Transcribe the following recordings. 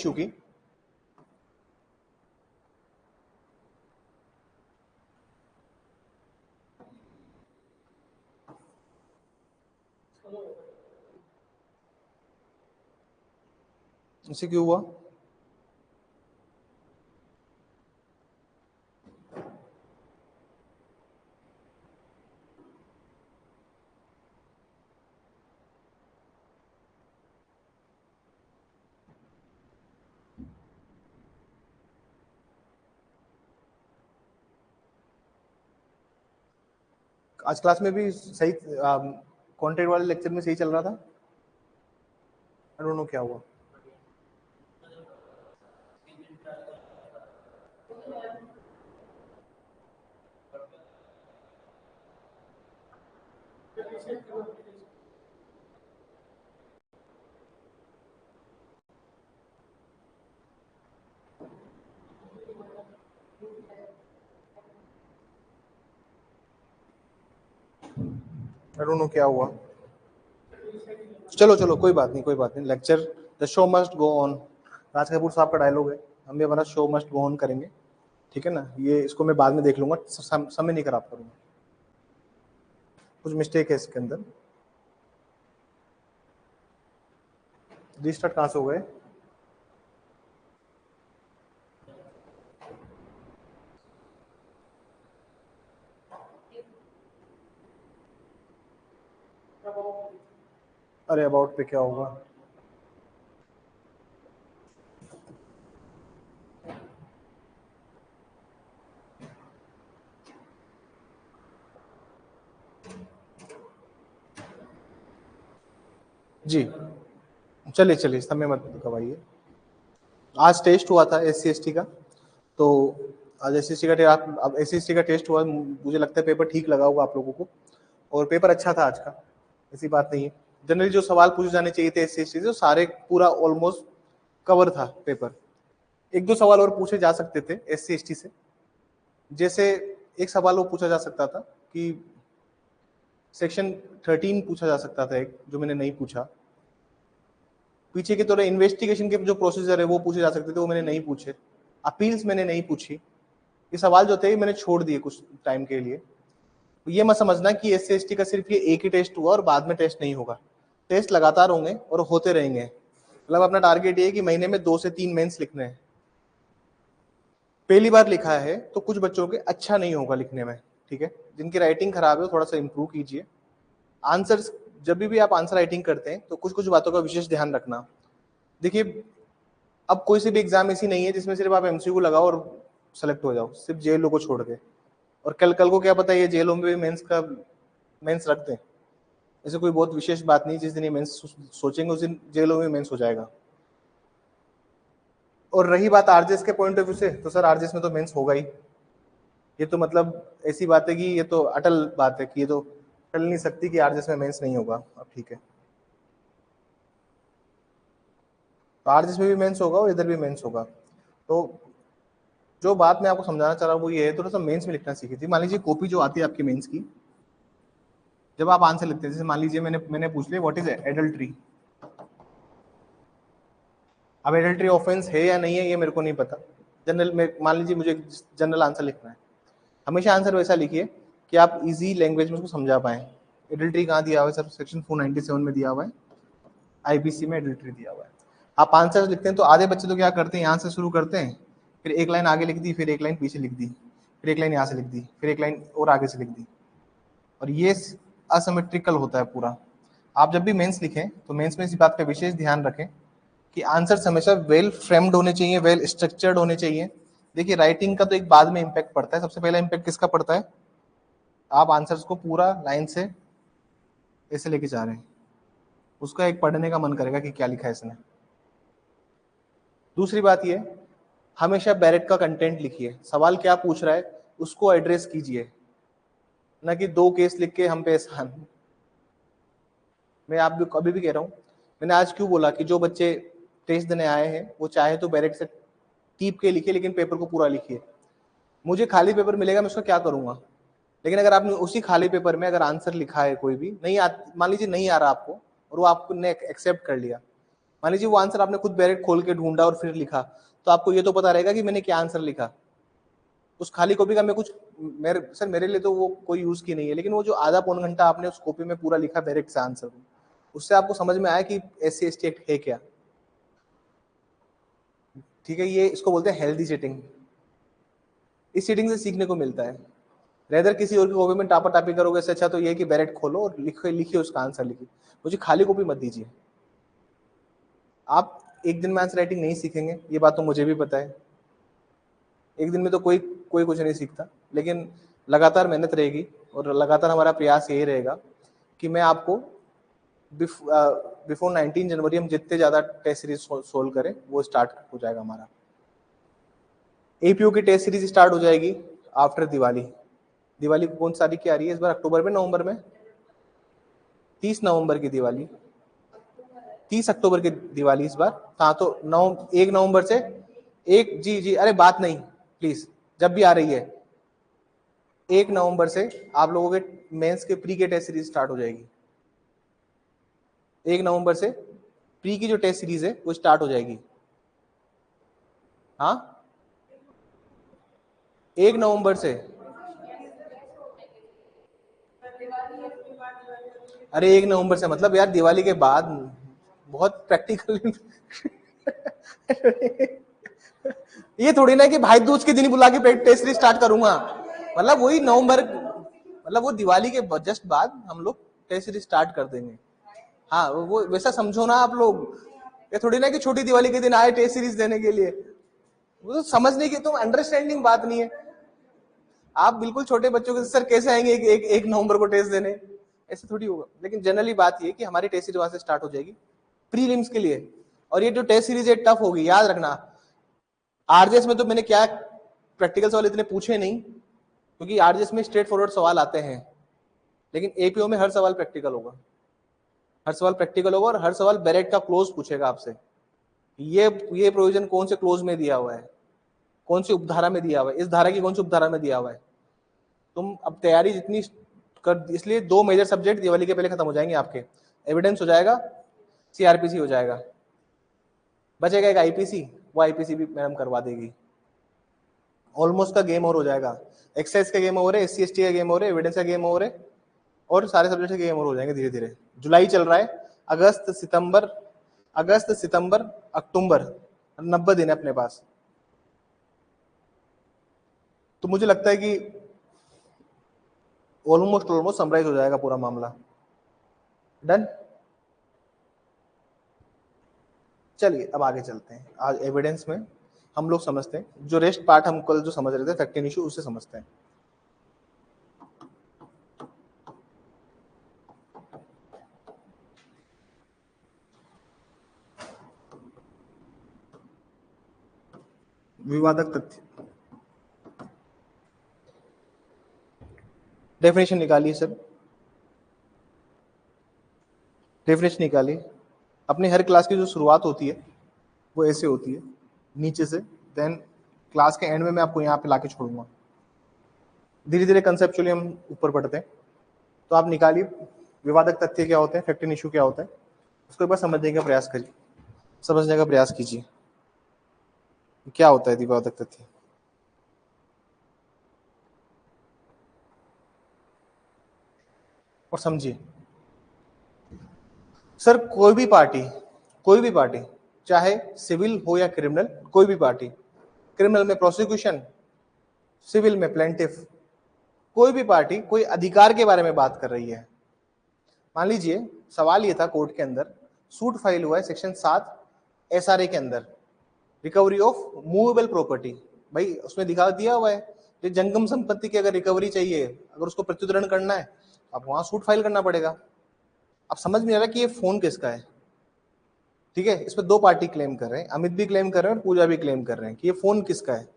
Issue की। इसे क्यों हुआ? आज क्लास में भी सही कॉन्टेंट वाले लेक्चर में सही चल रहा था। आई डोंट नो क्या हुआ। आई डोंट नो क्या हुआ। चलो चलो कोई बात नहीं। Lecture the show must go on, Raj Kapoor साहब का डायलॉग है, हम भी हमारा शो मस्ट गो ऑन करेंगे, ठीक है ना। ये इसको मैं बाद में देख लूंगा, समय नहीं खराब करूंगा। कुछ मिस्टेक है इसके अंदर। रीस्टार्ट कहाँ से हो गए? अरे अबाउट पे क्या होगा? जी चलिए चलिए, समय मत गवाइए। आज टेस्ट हुआ था SC/ST का, तो आज SC/ST का अब SC/ST का टेस्ट हुआ, मुझे लगता है पेपर ठीक लगा होगा आप लोगों को, और पेपर अच्छा था आज का, ऐसी बात नहीं है। जनरली जो सवाल पूछे जाने चाहिए थे SC/ST से सारे पूरा ऑलमोस्ट कवर था पेपर। एक दो सवाल और पूछे जा सकते थे SC/ST से, जैसे एक सवाल वो पूछा जा सकता था कि सेक्शन 13 पूछा जा सकता था, एक जो मैंने नहीं पूछा। पीछे के थोड़े इन्वेस्टिगेशन के जो प्रोसीजर है वो पूछे जा सकते थे, वो मैंने नहीं पूछे। अपील्स मैंने नहीं पूछी। ये सवाल जो थे मैंने छोड़ दिए कुछ टाइम के लिए। ये मत समझना कि SC/ST का सिर्फ ये एक ही टेस्ट हुआ और बाद में टेस्ट नहीं होगा। टेस्ट लगातार होंगे और होते रहेंगे। मतलब अपना टारगेट ये है कि महीने में 2 से 3 मेंस लिखने हैं। पहली बार लिखा है तो कुछ बच्चों के अच्छा नहीं होगा लिखने में, ठीक है। जिनकी राइटिंग खराब है थोड़ा सा इंप्रूव कीजिए। आंसर, जब भी आप आंसर राइटिंग करते हैं तो कुछ कुछ बातों का विशेष ध्यान रखना। देखिए, अब कोई सी भी एग्जाम ऐसी नहीं है जिसमें सिर्फ आप MCQ लगाओ और सेलेक्ट हो जाओ, सिर्फ JLO को छोड़ के। और कल को क्या पता ये JLO में भी मेंस रख दें। ऐसे कोई बहुत विशेष बात नहीं, जिस दिन ये मेंस सोचेंगे उस दिन JLO में मेंस हो जाएगा। और रही बात RJS के पॉइंट ऑफ व्यू से, तो सर RJS में तो मेंस होगा ही। ये तो मतलब ऐसी बात है कि ये तो अटल बात है कि ये तो टल नहीं सकती कि RJS में मेंस नहीं होगा। अब ठीक है, तो RJS में भी मेंस होगा और इधर भी मेंस होगा। तो जो बात मैं आपको समझाना चाह रहा हूँ वो ये है, थोड़ा सा मेंस में लिखना सीखी थी। मान लीजिए कॉपी जो आती है आपकी मेंस की, जब आप आंसर लिखते हैं, जैसे मान लीजिए मैंने पूछ लिया व्हाट इज एडल्ट्री। अब एडल्ट्री ऑफेंस है या नहीं है ये मेरे को नहीं पता। जनरल में मान लीजिए मुझे जनरल आंसर लिखना है, हमेशा आंसर वैसा लिखिए कि आप इजी लैंग्वेज में उसको समझा पाए। एडल्ट्री कहाँ दिया हुआ है सर? सेक्शन 497 में दिया हुआ है, IPC में एडल्ट्री दिया हुआ है। आप आंसर लिखते हैं तो आधे बच्चे तो क्या करते हैं, यहाँ से शुरू करते हैं, फिर एक लाइन आगे लिख दी, फिर एक लाइन पीछे लिख दी, फिर एक लाइन यहाँ से लिख दी, फिर एक लाइन और आगे से लिख दी, और ये असिमेट्रिकल होता है पूरा। आप जब भी मेंस लिखें तो मेंस में इस बात का विशेष ध्यान रखें कि आंसर हमेशा वेल फ्रेम्ड होने चाहिए, वेल स्ट्रक्चर्ड होने चाहिए। देखिए, राइटिंग का तो एक बाद में इम्पैक्ट पड़ता है, सबसे पहला इम्पैक्ट किसका पड़ता है? आप आंसर्स को पूरा लाइन से ऐसे लेके जा रहे हैं, उसका एक पढ़ने का मन करेगा कि क्या लिखा है इसने। दूसरी बात ये, हमेशा बैरेट का कंटेंट लिखिए, सवाल क्या पूछ रहा है उसको एड्रेस कीजिए, ना कि 2 केस लिख के हम पे एहसान। मैं आप भी अभी भी कह रहा हूँ, मैंने आज क्यों बोला कि जो बच्चे टेस्ट देने आए हैं वो चाहे तो बैरेट से टीप के लिखिए, लेकिन पेपर को पूरा लिखिए। मुझे खाली पेपर मिलेगा, मैं उसका क्या करूंगा? लेकिन अगर आपने उसी खाली पेपर में अगर आंसर लिखा है कोई भी नहीं मान लीजिए नहीं आ रहा आपको, और वो आपने एक्सेप्ट कर लिया, मान लीजिए वो आंसर आपने खुद डायरेक्ट खोल के ढूंढा और फिर लिखा, तो आपको ये तो पता रहेगा कि मैंने क्या आंसर लिखा। उस खाली कॉपी का मैं कुछ मेरे लिए तो वो कोई यूज की नहीं है, लेकिन वो जो आधा पौन घंटा आपने उस कॉपी में पूरा लिखा डायरेक्ट से आंसर, उससे आपको समझ में आया कि SC/ST एक्ट है क्या। ठीक है, ये इसको बोलते हैं हेल्दी चीटिंग। इस चीटिंग से सीखने को मिलता है। रेदर किसी और की कॉपी में टापा टापी करोगे, इससे अच्छा तो ये कि डायरेक्ट खोलो और लिखिए उसका आंसर लिखिए, मुझे खाली कॉपी मत दीजिए। आप एक दिन में आंसर राइटिंग नहीं सीखेंगे, ये बात तो मुझे भी पता है। एक दिन में तो कोई कुछ नहीं सीखता, लेकिन लगातार मेहनत रहेगी और लगातार हमारा प्रयास यही रहेगा कि मैं आपको बिफोर 19 जनवरी हम जितने ज्यादा टेस्ट सीरीज सोल्व करें वो स्टार्ट हो जाएगा हमारा। APO की टेस्ट सीरीज स्टार्ट हो जाएगी आफ्टर दिवाली। दिवाली कौन सी तारीख की आ रही है इस बार, अक्टूबर में नवंबर में? 30 नवंबर की दिवाली, 30 अक्टूबर की दिवाली इस बार। हाँ तो 1 नवंबर से जी अरे बात नहीं प्लीज, जब भी आ रही है 1 नवंबर से आप लोगों के मेंस के प्री के टेस्ट सीरीज स्टार्ट हो जाएगी। 1 नवंबर से प्री की जो टेस्ट सीरीज है वो स्टार्ट हो जाएगी। हाँ 1 नवंबर से। अरे 1 नवंबर से मतलब यार दिवाली के बाद, बहुत प्रैक्टिकल ये थोड़ी ना कि भाई दूज के दिन ही बुला के टेस्ट सीरीज स्टार्ट करूंगा, मतलब वही नवंबर, मतलब वो दिवाली के जस्ट बाद हम लोग टेस्ट सीरीज स्टार्ट कर देंगे। हाँ वो वैसा समझो ना आप लोग, ये थोड़ी ना कि छोटी दिवाली के दिन आए टेस्ट सीरीज देने के लिए, वो तो समझने की तो अंडरस्टैंडिंग बात नहीं है। आप बिल्कुल छोटे बच्चों के सर कैसे आएंगे एक नवंबर को टेस्ट देने, ऐसे थोड़ी होगा। लेकिन जनरली बात ये कि हमारी टेस्ट सीरीज वहां से स्टार्ट हो जाएगी प्रीलिम्स के लिए। और ये जो टेस्ट सीरीज है टफ होगी, याद रखना। आरजेएस में तो मैंने क्या प्रैक्टिकल सवाल इतने पूछे नहीं, क्योंकि आरजेएस में स्ट्रेट फॉरवर्ड सवाल आते हैं, लेकिन एपीओ में हर सवाल प्रैक्टिकल होगा, हर सवाल प्रैक्टिकल होगा, और हर सवाल बैरेट का क्लोज पूछेगा आपसे। ये प्रोविजन कौन से क्लोज में दिया हुआ है, कौन सी उपधारा में दिया हुआ है, इस धारा की कौन सी उपधारा में दिया हुआ है। तुम अब तैयारी जितनी कर, इसलिए 2 मेजर सब्जेक्ट दिवाली के पहले खत्म हो जाएंगे आपके। एविडेंस हो जाएगा, सीआरपीसी हो जाएगा, बचेगा एक आईपीसी, वो आईपीसी भी मैडम करवा देगी। ऑलमोस्ट का गेम और हो जाएगा, एक्साइज का गेम ओवर है, SC/ST का गेम ओवर है, एविडेंस का गेम ओवर है, और सारे सब्जेक्ट के गेम ओवर हो जाएंगे धीरे धीरे। जुलाई चल रहा है, अगस्त सितंबर अक्टूबर 90 दिन है अपने पास। तो मुझे लगता है कि ऑलमोस्ट समराइज हो जाएगा पूरा मामला। डन। चलिए अब आगे चलते हैं। आज एविडेंस में हम लोग समझते हैं, जो रेस्ट पार्ट हम कल जो समझ रहे थे फैक्ट एंड इश्यू, उससे समझते हैं। विवादक तथ्य, डेफिनेशन निकालिए सर, डेफिनेशन निकालिए। अपने हर क्लास की जो शुरुआत होती है वो ऐसे होती है नीचे से, देन क्लास के एंड में मैं आपको यहाँ पे लाके छोड़ूंगा। धीरे धीरे कंसेप्चुअली हम ऊपर बढ़ते हैं। तो आप निकालिए विवादक तथ्य क्या होते हैं, फैक्ट एंड इश्यू क्या होता है, उसको एक बार समझने का प्रयास करिए, समझने का प्रयास कीजिए क्या होता है विवादक तथ्य। और समझिए सर, कोई भी पार्टी चाहे सिविल हो या क्रिमिनल, कोई भी पार्टी, क्रिमिनल में प्रोसिक्यूशन, सिविल में प्लेंटिफ, कोई भी पार्टी कोई अधिकार के बारे में बात कर रही है। मान लीजिए सवाल ये था कोर्ट के अंदर, सूट फाइल हुआ है सेक्शन 7 SRA के अंदर, रिकवरी ऑफ मूवेबल प्रॉपर्टी। भाई उसमें दिखा दिया हुआ है जो जंगम संपत्ति की अगर रिकवरी चाहिए, अगर उसको प्रत्युत्तरण करना है, आप वहां सूट फाइल करना पड़ेगा। अब समझ में आ रहा है कि ये फोन किसका है। ठीक है, इसमें 2 पार्टी क्लेम कर रहे हैं, अमित भी क्लेम कर रहे हैं और पूजा भी क्लेम कर रहे हैं कि ये फोन किसका है।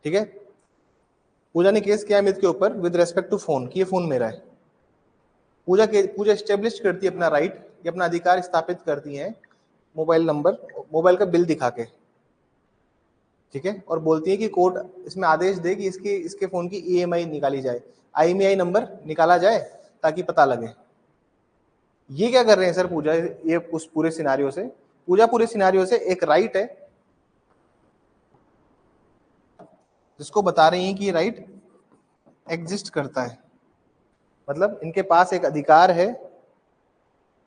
ठीक है, पूजा ने केस किया अमित के ऊपर विद रेस्पेक्ट टू फोन, कि ये फोन मेरा है। पूजा स्टेब्लिश करती है अपना राइट, ये अपना अधिकार स्थापित करती है मोबाइल नंबर, मोबाइल का बिल दिखा के। ठीक है, और बोलती है कि कोर्ट इसमें आदेश दे कि इसके फोन की EMI निकाली जाए, IMEI नंबर निकाला जाए ताकि पता लगे। ये क्या कर रहे हैं सर पूजा, ये उस पूरे सिनारियो से पूजा पूरे सिनेरियो से एक राइट है जिसको बता रही हैं कि ये राइट एग्जिस्ट करता है, मतलब इनके पास एक अधिकार है,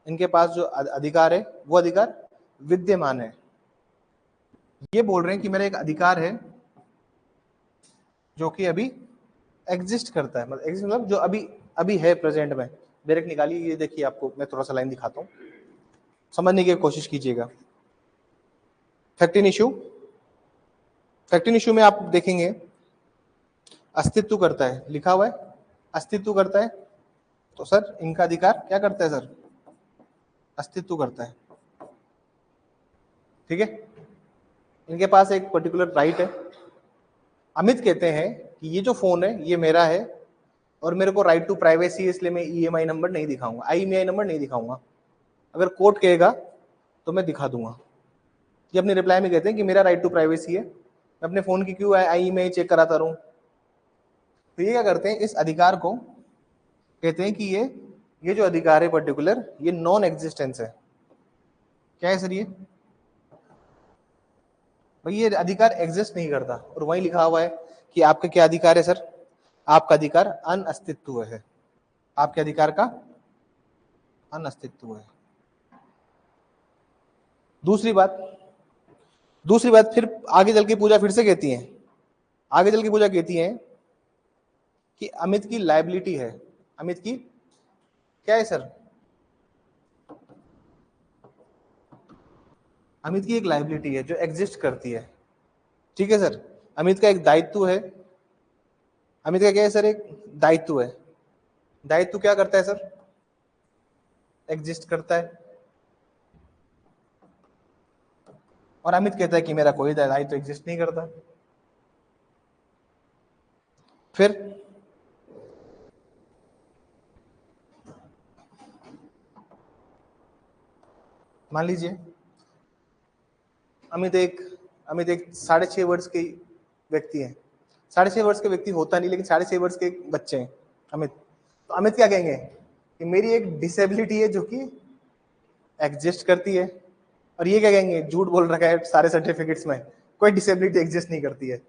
इनके पास जो अधिकार है वो अधिकार विद्यमान है। ये बोल रहे हैं कि मेरा एक अधिकार है जो कि अभी एग्जिस्ट करता है, मतलब एग्जिस्ट मतलब जो अभी अभी है प्रेजेंट में। डायरेक्ट निकालिए, ये देखिए आपको मैं थोड़ा सा लाइन दिखाता हूँ, समझने की कोशिश कीजिएगा। Fact in issue, fact in issue में आप देखेंगे अस्तित्व करता है, लिखा हुआ है अस्तित्व करता है, तो सर इनका अधिकार क्या करता है सर, अस्तित्व करता है, ठीक है। इनके पास एक पर्टिकुलर राइट है। अमित कहते हैं कि ये जो फोन है ये मेरा है और मेरे को राइट टू प्राइवेसी है, इसलिए मैं ईएमआई नंबर नहीं दिखाऊंगा, आईएमआई नंबर नहीं दिखाऊंगा, अगर कोर्ट कहेगा तो मैं दिखा दूंगा। ये अपने रिप्लाई में कहते हैं कि मेरा राइट टू प्राइवेसी है, मैं अपने फोन की क्यों आईएमआई चेक कराता रहूं। तो ये क्या करते हैं, इस अधिकार को कहते हैं कि ये जो अधिकार है पर्टिकुलर, ये नॉन एग्जिस्टेंस है। क्या है सर ये, भाई ये अधिकार एग्जिस्ट नहीं करता, और वही लिखा हुआ है कि आपका क्या अधिकार है सर, आपका अधिकार अनअस्तित्व है, आपके अधिकार का अनअस्तित्व है। दूसरी बात फिर आगे चल के पूजा फिर से कहती है, आगे चल के पूजा कहती है कि अमित की लायबिलिटी है, अमित की क्या है सर, अमित की एक लायबिलिटी है जो एग्जिस्ट करती है, ठीक है सर। अमित का एक दायित्व है, अमित का क्या है सर, एक दायित्व है। दायित्व क्या करता है सर, एग्जिस्ट करता है। और अमित कहता है कि मेरा कोई दायित्व एग्जिस्ट नहीं करता। फिर मान लीजिए अमित एक 6.5 वर्ष के व्यक्ति है, 6.5 वर्ष के व्यक्ति होता नहीं, लेकिन 6.5 वर्ष के बच्चे हैं अमित। तो अमित क्या कहेंगे कि मेरी एक डिसेबिलिटी है जो कि एग्जिस्ट करती है, और ये क्या कहेंगे, झूठ बोल रखा है सारे सर्टिफिकेट्स में, कोई डिसेबिलिटी एग्जिस्ट नहीं करती है।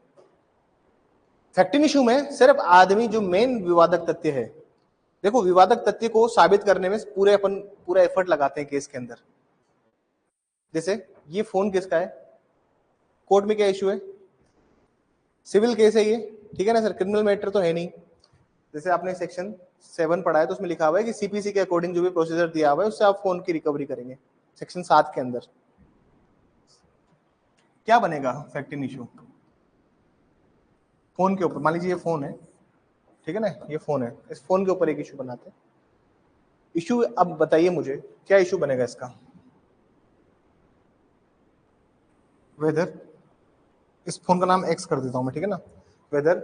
फैक्ट इन इशू में सिर्फ आदमी जो मेन विवादक तथ्य है, देखो विवादक तथ्य को साबित करने में पूरा एफर्ट लगाते हैं केस के अंदर। जैसे ये फोन किसका है, कोर्ट में क्या इशू है, सिविल केस है ये, ठीक है ना सर, क्रिमिनल मैटर तो है नहीं। जैसे आपने सेक्शन 7 पढ़ा है तो उसमें लिखा हुआ है कि सीपीसी के अकॉर्डिंग जो भी प्रोसीजर दिया हुआ है उससे आप फोन की रिकवरी करेंगे, सेक्शन 7 के अंदर। क्या बनेगा फैक्ट इन इशू फोन के ऊपर, मान लीजिए ये फोन है, ठीक है ना, ये फोन है, इस फोन के ऊपर एक इशू बनाते हैं। इशू अब बताइए मुझे क्या इशू बनेगा इसका, वेदर, इस फोन का नाम एक्स कर देता हूं मैं, ठीक है ना, whether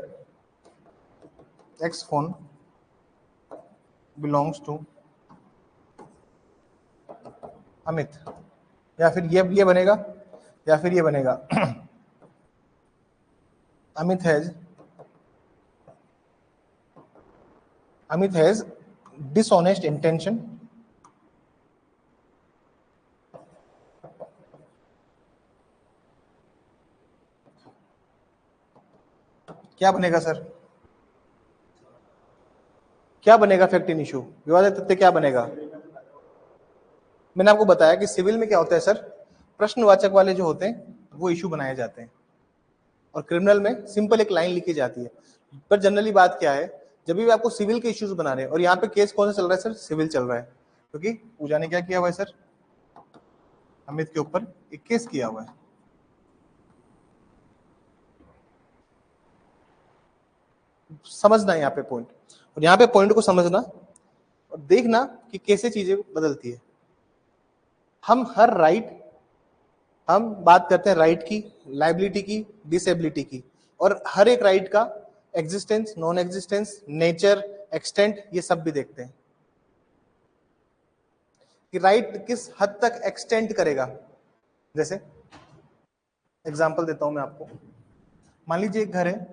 X phone belongs to Amit, या फिर ये बनेगा, या फिर ये बनेगा अमित हैज डिसऑनेस्ट इंटेंशन क्या बनेगा सर, क्या बनेगा फैक्ट इन इशू, विवादित तथ्य क्या बनेगा। मैंने आपको बताया कि सिविल में क्या होता है सर, प्रश्नवाचक वाले जो होते हैं वो इशू बनाए जाते हैं, और क्रिमिनल में सिंपल एक लाइन लिखी जाती है। पर जनरली बात क्या है, जब भी आपको सिविल के इश्यूज बना रहे हैं, और यहाँ पे केस कौन सा चल रहा है सर, सिविल चल रहा है, क्योंकि पूजा ने क्या किया हुआ है सर, अमित के ऊपर एक केस किया हुआ है। समझना यहाँ पे पॉइंट, और यहाँ पे पॉइंट को समझना और देखना कि कैसे चीजें बदलती है। हम बात करते हैं राइट की, लाइबिलिटी की, डिसेबिलिटी की, और हर एक राइट का existence, non existence, nature, extent, ये सब भी देखते हैं कि राइट किस हद तक एक्सटेंड करेगा। जैसे एग्जांपल देता हूं मैं आपको, मान लीजिए एक घर है,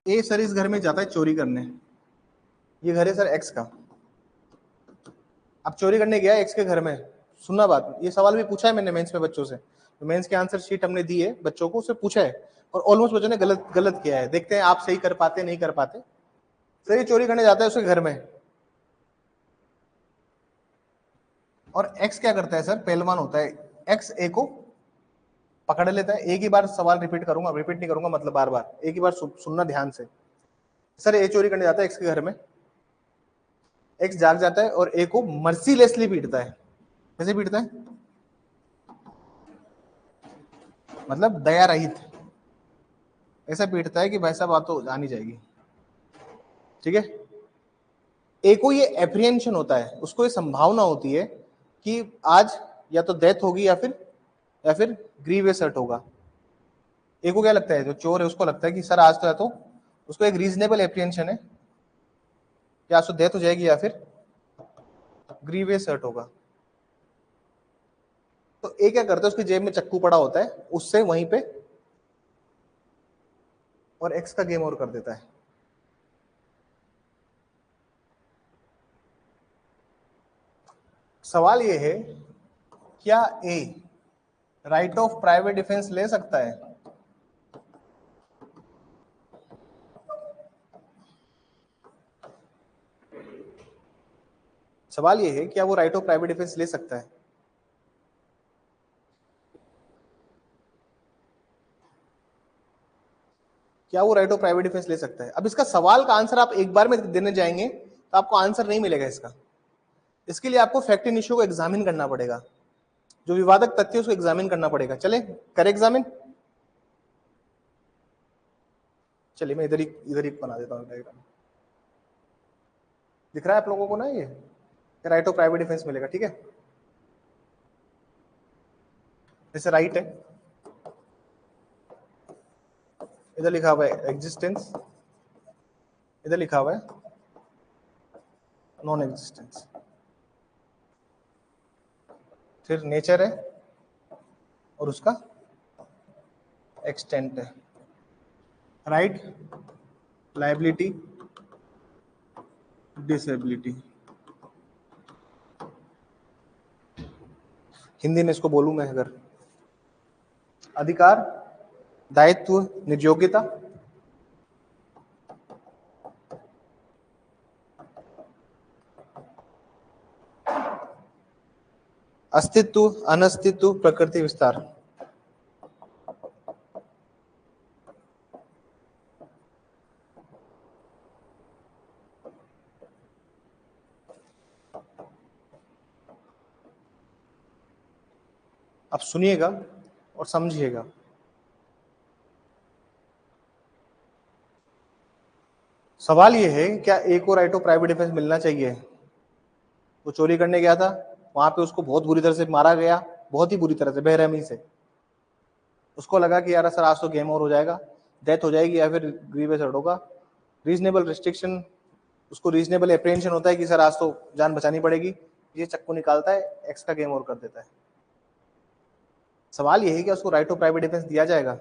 ए सर इस घर में जाता है चोरी करने, ये घर है सर एक्स का, अब चोरी करने गया एक्स के घर में, सुनना बात, ये सवाल भी पूछा है मैंने मेंस में बच्चों से, तो मेंस के आंसर शीट हमने दी है बच्चों को, उससे पूछा है और ऑलमोस्ट बच्चों ने गलत गलत किया है। देखते हैं आप सही कर पाते नहीं कर पाते। सर ये चोरी करने जाता है उसके घर में, और एक्स क्या करता है सर, पहलवान होता है, एक्स ए को पकड़ लेता है। एक ही बार सवाल रिपीट करूंगा, रिपीट नहीं करूंगा मतलब बार बार, एक ही बार सुनना ध्यान से। सर ए चोरी करने जाता है एक्स के घर में, एक्स जाग जाता है और ए को मर्सीलेसली पीटता है। कैसे पीटता है, मतलब दया रहित, ऐसा पीटता है कि भाई साहब बात तो जानी जाएगी, ठीक है। ए को ये एप्रिहेंशन होता है, उसको ये संभावना होती है कि आज या तो डेथ होगी या फिर ग्रीवियस हर्ट होगा। ए को क्या लगता है, जो चोर है उसको लगता है कि सर आज तो या तो, उसको एक रीजनेबल एप्रिहेंशन है कि आज तो डेथ हो जाएगी या फिर ग्रीवियस हर्ट होगा। तो ए क्या करता है, उसकी जेब में चक्कू पड़ा होता है, उससे वहीं पे और एक्स का गेम ओवर कर देता है। सवाल ये है, क्या ए राइट ऑफ प्राइवेट डिफेंस ले सकता है? सवाल ये है, क्या वो राइट ऑफ प्राइवेट डिफेंस ले सकता है? क्या वो राइट ऑफ प्राइवेट डिफेंस ले सकता है? अब इसका सवाल का आंसर आप एक बार में देने जाएंगे तो आपको आंसर नहीं मिलेगा इसका। इसके लिए आपको फैक्ट एंड इश्यू को एग्जामिन करना पड़ेगा, जो विवादक तथ्य उसको एग्जामिन करना पड़ेगा। चले कर एग्जामिन, चलिए मैं इधर ही बना देता हूँ डायग्राम। दिख रहा है आप लोगों को ना, ये राइट ऑफ प्राइवेट डिफेंस मिलेगा, ठीक है। जैसे राइट है, इधर लिखा हुआ है एग्जिस्टेंस, इधर लिखा हुआ है नॉन एग्जिस्टेंस, फिर नेचर है और उसका एक्सटेंट है। Right, liability, disability. हिंदी में इसको बोलूं मैं अगर, अधिकार, दायित्व, निर्योग्यता, अस्तित्व, अनस्तित्व, प्रकृति विस्तार। अब सुनिएगा और समझिएगा। सवाल यह है, क्या ए को राइट ऑफ प्राइवेट डिफेंस मिलना चाहिए? वो चोरी करने गया था, वहां पे उसको बहुत बुरी तरह से मारा गया, बहुत ही बुरी तरह से, बेरहमी से। उसको लगा कि यार सर आज तो गेम ओवर हो जाएगा, डेथ हो जाएगी या फिर ग्रीवियस हर्ट होगा। रीजनेबल रिस्ट्रिक्शन, उसको रीजनेबल एप्रिहेंशन होता है कि सर आज तो जान बचानी पड़ेगी, ये चक्कू निकालता है, एक्स का गेम ओवर कर देता है। सवाल यह है कि उसको राइट ऑफ प्राइवेट डिफेंस दिया जाएगा?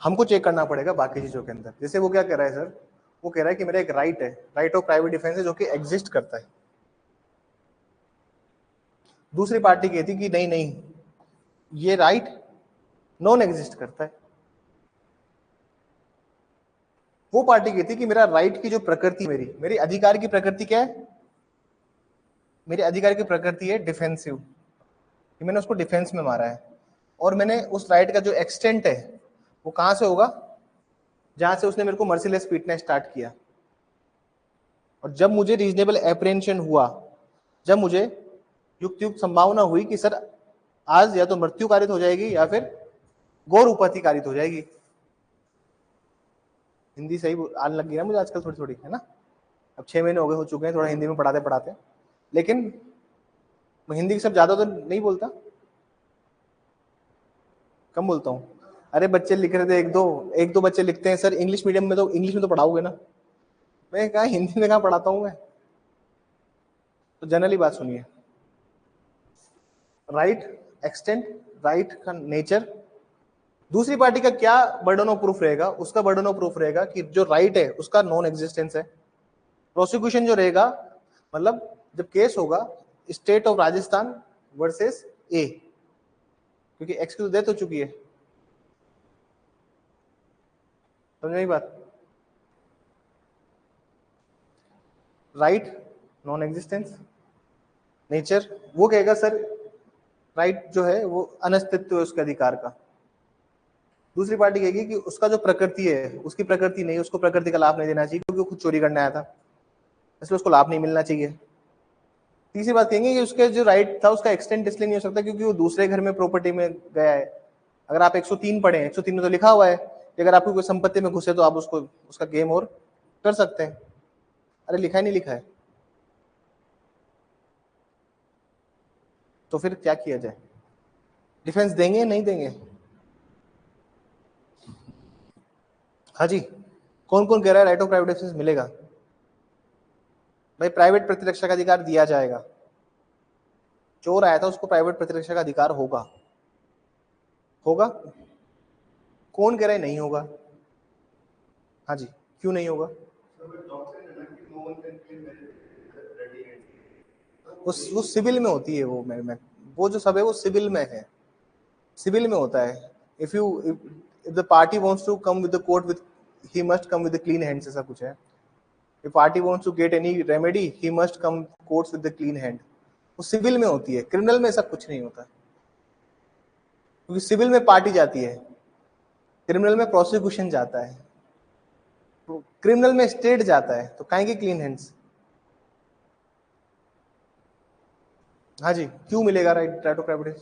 हमको चेक करना पड़ेगा बाकी चीजों के अंदर। जैसे वो क्या कह रहा है सर, वो कह रहा है कि मेरा एक राइट है, राइट ऑफ प्राइवेट डिफेंस है जो कि एग्जिस्ट करता है। दूसरी पार्टी कहती कि नहीं नहीं, ये राइट नॉन एग्जिस्ट करता है। वो पार्टी कहती कि मेरा राइट की जो प्रकृति, मेरी अधिकार की प्रकृति क्या है? मेरे अधिकार की प्रकृति है डिफेंसिव, कि मैंने उसको डिफेंस में मारा है, और मैंने उस राइट का जो एक्सटेंट है वो कहां से होगा? जहां से उसने मेरे को मर्सीलेस पीटना स्टार्ट किया। और जब मुझे रीजनेबल एप्रिहेंशन हुआ, जब मुझे युक्त संभावना हुई कि सर आज या तो मृत्यु कारित हो जाएगी या फिर गौर उपहति कारित हो जाएगी। हिंदी सही आने लग गई ना मुझे आजकल थोड़ी थोड़ी, है ना। अब 6 महीने हो चुके हैं थोड़ा हिंदी में पढ़ाते पढ़ाते, लेकिन मैं हिंदी सब ज्यादा तो नहीं बोलता, कम बोलता हूँ। अरे बच्चे लिख रहे थे, एक दो बच्चे लिखते हैं सर इंग्लिश मीडियम में, तो इंग्लिश में तो पढ़ाओगे ना। मैं कहा हिंदी में कहाँ पढ़ाता हूँ मैं। तो जनरली बात सुनिए, राइट, एक्सटेंट, राइट का नेचर। दूसरी पार्टी का क्या बर्डन ऑफ प्रूफ रहेगा? उसका बर्डन ऑफ प्रूफ रहेगा कि जो राइट है उसका नॉन एग्जिस्टेंस है। प्रोसिक्यूशन जो रहेगा, मतलब जब केस होगा state of Rajasthan versus A, क्योंकि एक्स की तो डेथ हो चुकी है, समझ में बात। राइट नॉन एग्जिस्टेंस, नेचर वो कहेगा सर राइट जो है वो अनस्तित्व है उसके अधिकार का। दूसरी पार्टी कहेगी कि उसका जो प्रकृति है उसकी प्रकृति नहीं, उसको प्रकृति का लाभ नहीं देना चाहिए क्योंकि वो खुद चोरी करने आया था, इसलिए उसको लाभ नहीं मिलना चाहिए। तीसरी बात कहेंगे कि उसके जो राइट था उसका एक्सटेंड इसलिए नहीं हो सकता क्योंकि वो दूसरे घर में प्रॉपर्टी में गया है। अगर आप 103 पढ़े, 103 में तो लिखा हुआ है कि अगर आपको कोई संपत्ति में घुसे तो आप उसको उसका गेम और कर सकते हैं। अरे लिखा है नहीं लिखा है, तो फिर क्या किया जाए? डिफेंस देंगे नहीं देंगे? हाँ जी, कौन कौन कह रहा है राइट ऑफ प्राइवेट डिफेंस मिलेगा? भाई प्राइवेट प्रतिरक्षा का अधिकार दिया जाएगा, चोर आया था उसको प्राइवेट प्रतिरक्षा का अधिकार होगा। होगा? कौन कह रहा है नहीं होगा? हाँ जी, क्यों नहीं होगा? वो सिविल में होती है, वो जो सब है वो सिविल में है, सिविल में होता है। If the party wants to come with the court with he must come with the clean hands, ऐसा कुछ है। If party wants to get any remedy he must come courts with the clean hand. वो civil में होती है, criminal में ऐसा कुछ नहीं होता, क्योंकि सिविल में पार्टी जाती है, क्रिमिनल में प्रोसिक्यूशन जाता है, तो क्रिमिनल में स्टेट जाता है, तो काहेंगे क्लीन हैंड्स? हाँ जी, क्यों मिलेगा राइट ऑफ प्राइवेट?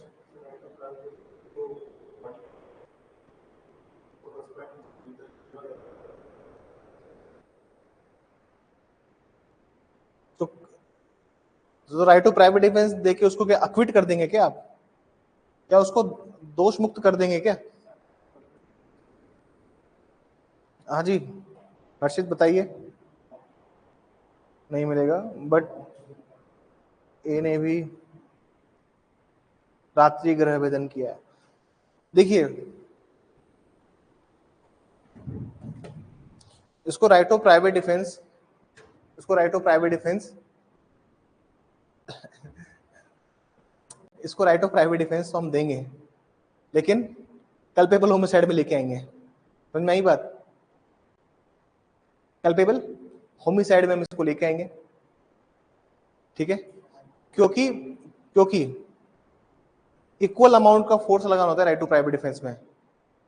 तो राइट टू प्राइवेट डिफेंस देके उसको क्या अक्विट कर देंगे क्या आप? क्या उसको दोष मुक्त कर देंगे क्या? हाँ जी, हर्षित बताइए। नहीं मिलेगा, बट ए ने भी रात्रि गृह भेदन किया है। देखिए इसको राइट ऑफ प्राइवेट डिफेंस, इसको राइट ऑफ प्राइवेट डिफेंस इसको राइट ऑफ प्राइवेट डिफेंस तो हम देंगे, लेकिन कल्पेबल होमिसाइड में लेके आएंगे, समझ में आई बात? कल्पेबल होमिसाइड में हम इसको लेके आएंगे, ठीक है? क्योंकि क्योंकि इक्वल अमाउंट का फोर्स लगाना होता है राइट टू प्राइवेट डिफेंस में,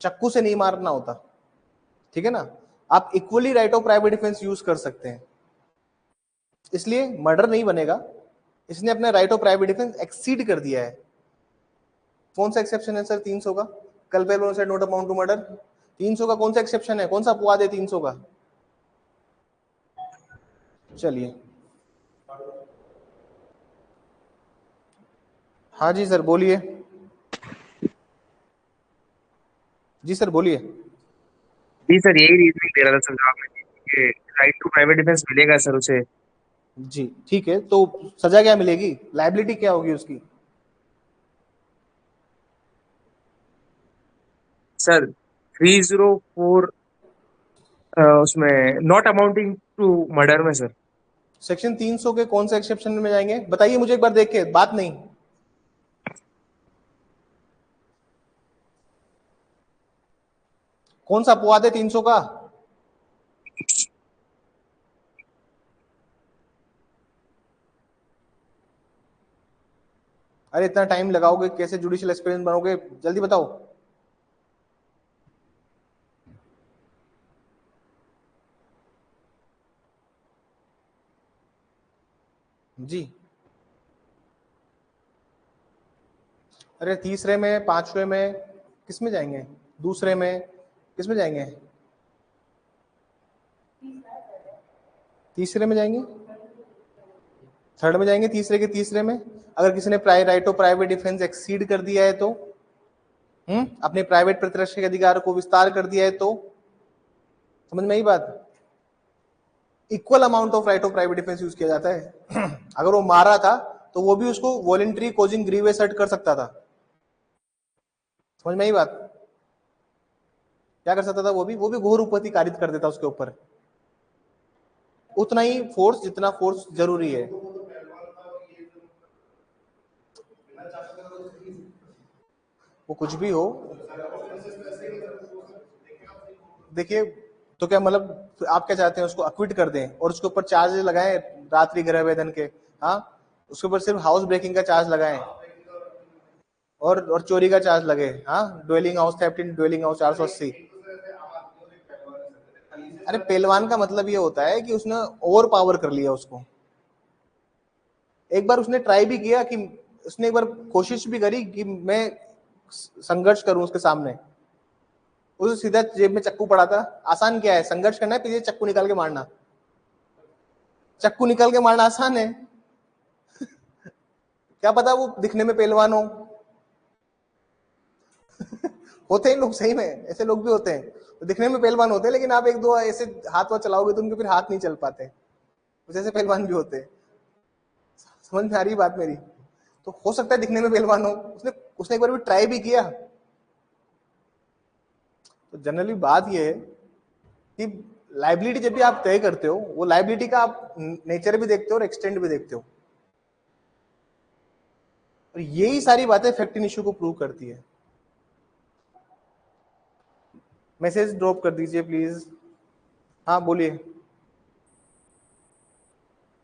चक्कू से नहीं मारना होता, ठीक है ना? आप equally right of private defence use कर सकते हैं, इसलिए मर्डर नहीं बनेगा। इसने अपने right of private defence exceed कर दिया है। कौन सा एक्सेप्शन है सर 300 का? Culpable homicide not amount to murder, 300 का कौन सा एक्सेप्शन है? कौन सा अपवाद है 300 का? चलिए, हाँ जी सर बोलिए। जी सर बोलिए। जी सर, यही रीजनिंग दे रहा था सर जवाब में कि राइट टू प्राइवेट डिफेंस मिलेगा सर उसे। जी ठीक है, तो सजा क्या मिलेगी, लाइबिलिटी क्या होगी उसकी? सर 304 उसमें नॉट अमाउंटिंग टू मर्डर में सर। सेक्शन 300 के कौन से एक्सेप्शन में जाएंगे बताइए मुझे एक बार देख के, बात नहीं। कौन सा अपवाद है 300 का? अरे इतना टाइम लगाओगे, कैसे जुडिशियल एक्सपीरियंस बनोगे, जल्दी बताओ। जी, अरे तीसरे में, पांचवे में, किस में जाएंगे? दूसरे में, किस में जाएंगे? तीसरे में जाएंगे, थर्ड में जाएंगे, तीसरे के तीसरे में। अगर किसी ने right of private defence exceed कर दिया है तो, अपने प्राइवेट प्रतिरक्षा के अधिकार को विस्तार कर दिया है तो, समझ में आई बात? Equal amount of right of private defence use किया जाता है। अगर वो मारा था तो वो भी उसको वॉलेंट्री कोजिंग ग्रीवियस हर्ट कर सकता था, समझ में आई बात? क्या कर सकता था? वो भी घोर उपपत्ति कारित कर देता उसके ऊपर, उतना ही फोर्स जितना फोर्स जरूरी है। वो कुछ भी हो, देखिए, तो क्या मतलब आप क्या चाहते हैं, उसको अक्विट कर दें और उसके ऊपर चार्ज लगाएं रात्रि गृह वेदन के? हाँ, उसके ऊपर सिर्फ हाउस ब्रेकिंग का चार्ज लगाएं और चोरी का चार्ज लगे। हाँ, ड्वेलिंग हाउस थेफ्ट इन ड्वेलिंग हाउस 480। अरे पहलवान का मतलब ये होता है कि उसने ओवर पावर कर लिया उसको। एक बार उसने ट्राई भी किया कि उसने एक बार कोशिश भी करी कि मैं संघर्ष करूं उसके सामने, उसे सीधा जेब में चक्कू पड़ा था। आसान क्या है संघर्ष करना है, पीछे चक्कू निकाल के मारना। चक्कू निकाल के मारना आसान है, क्या पता वो दिखने में पहलवान हो। होते हैं लोग, सही में ऐसे लोग भी होते हैं, तो दिखने में पहलवान होते हैं, लेकिन आप एक दो ऐसे हाथ वाथ चलाओगे तो उनके फिर हाथ नहीं चल पाते। कुछ ऐसे पहलवान भी होते हैं। समझ में आ रही बात मेरी? तो हो सकता है दिखने में पहलवान हो, उसने उसने एक बार भी ट्राई भी किया। तो जनरली बात ये है कि लाइबिलिटी जब भी आप तय करते हो, वो लाइबिलिटी का आप नेचर भी देखते हो और एक्सटेंड भी देखते हो, और यही सारी बातें फैक्ट इन इश्यू को प्रूव करती है। मैसेज ड्रॉप कर दीजिए प्लीज। हाँ बोलिए।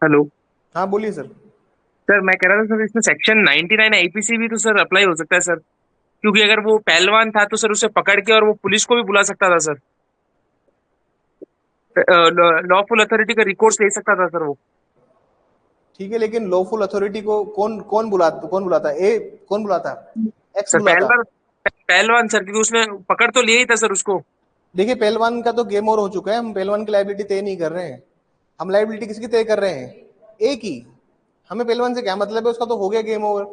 हेलो हाँ बोलिए सर। सर, मैं कह रहा था सर, इसमें सेक्शन 99 आईपीसी भी तो सर अप्लाई हो सकता है सर, क्योंकि अगर वो पहलवान था तो सर उसे पकड़ के और वो पुलिस को भी बुला सकता था सर, लॉफुल अथॉरिटी का रिकॉर्ड ले सकता था सर वो। ठीक है, लेकिन लॉफुल अथॉरिटी को कौन बुलाता? कौन बुलाता? एक्स सर बुलाता। पहलवान सर, क्योंकि उसने पकड़ तो लिया ही था सर उसको। देखिए, पहलवान का तो गेम ओवर हो चुका है, हम पहलवान की लाइबिलिटी तय नहीं कर रहे हैं। हम लाइबिलिटी किसकी तय कर रहे हैं? ए की। हमें पहलवान से क्या मतलब है, उसका तो हो गया गेम ओवर।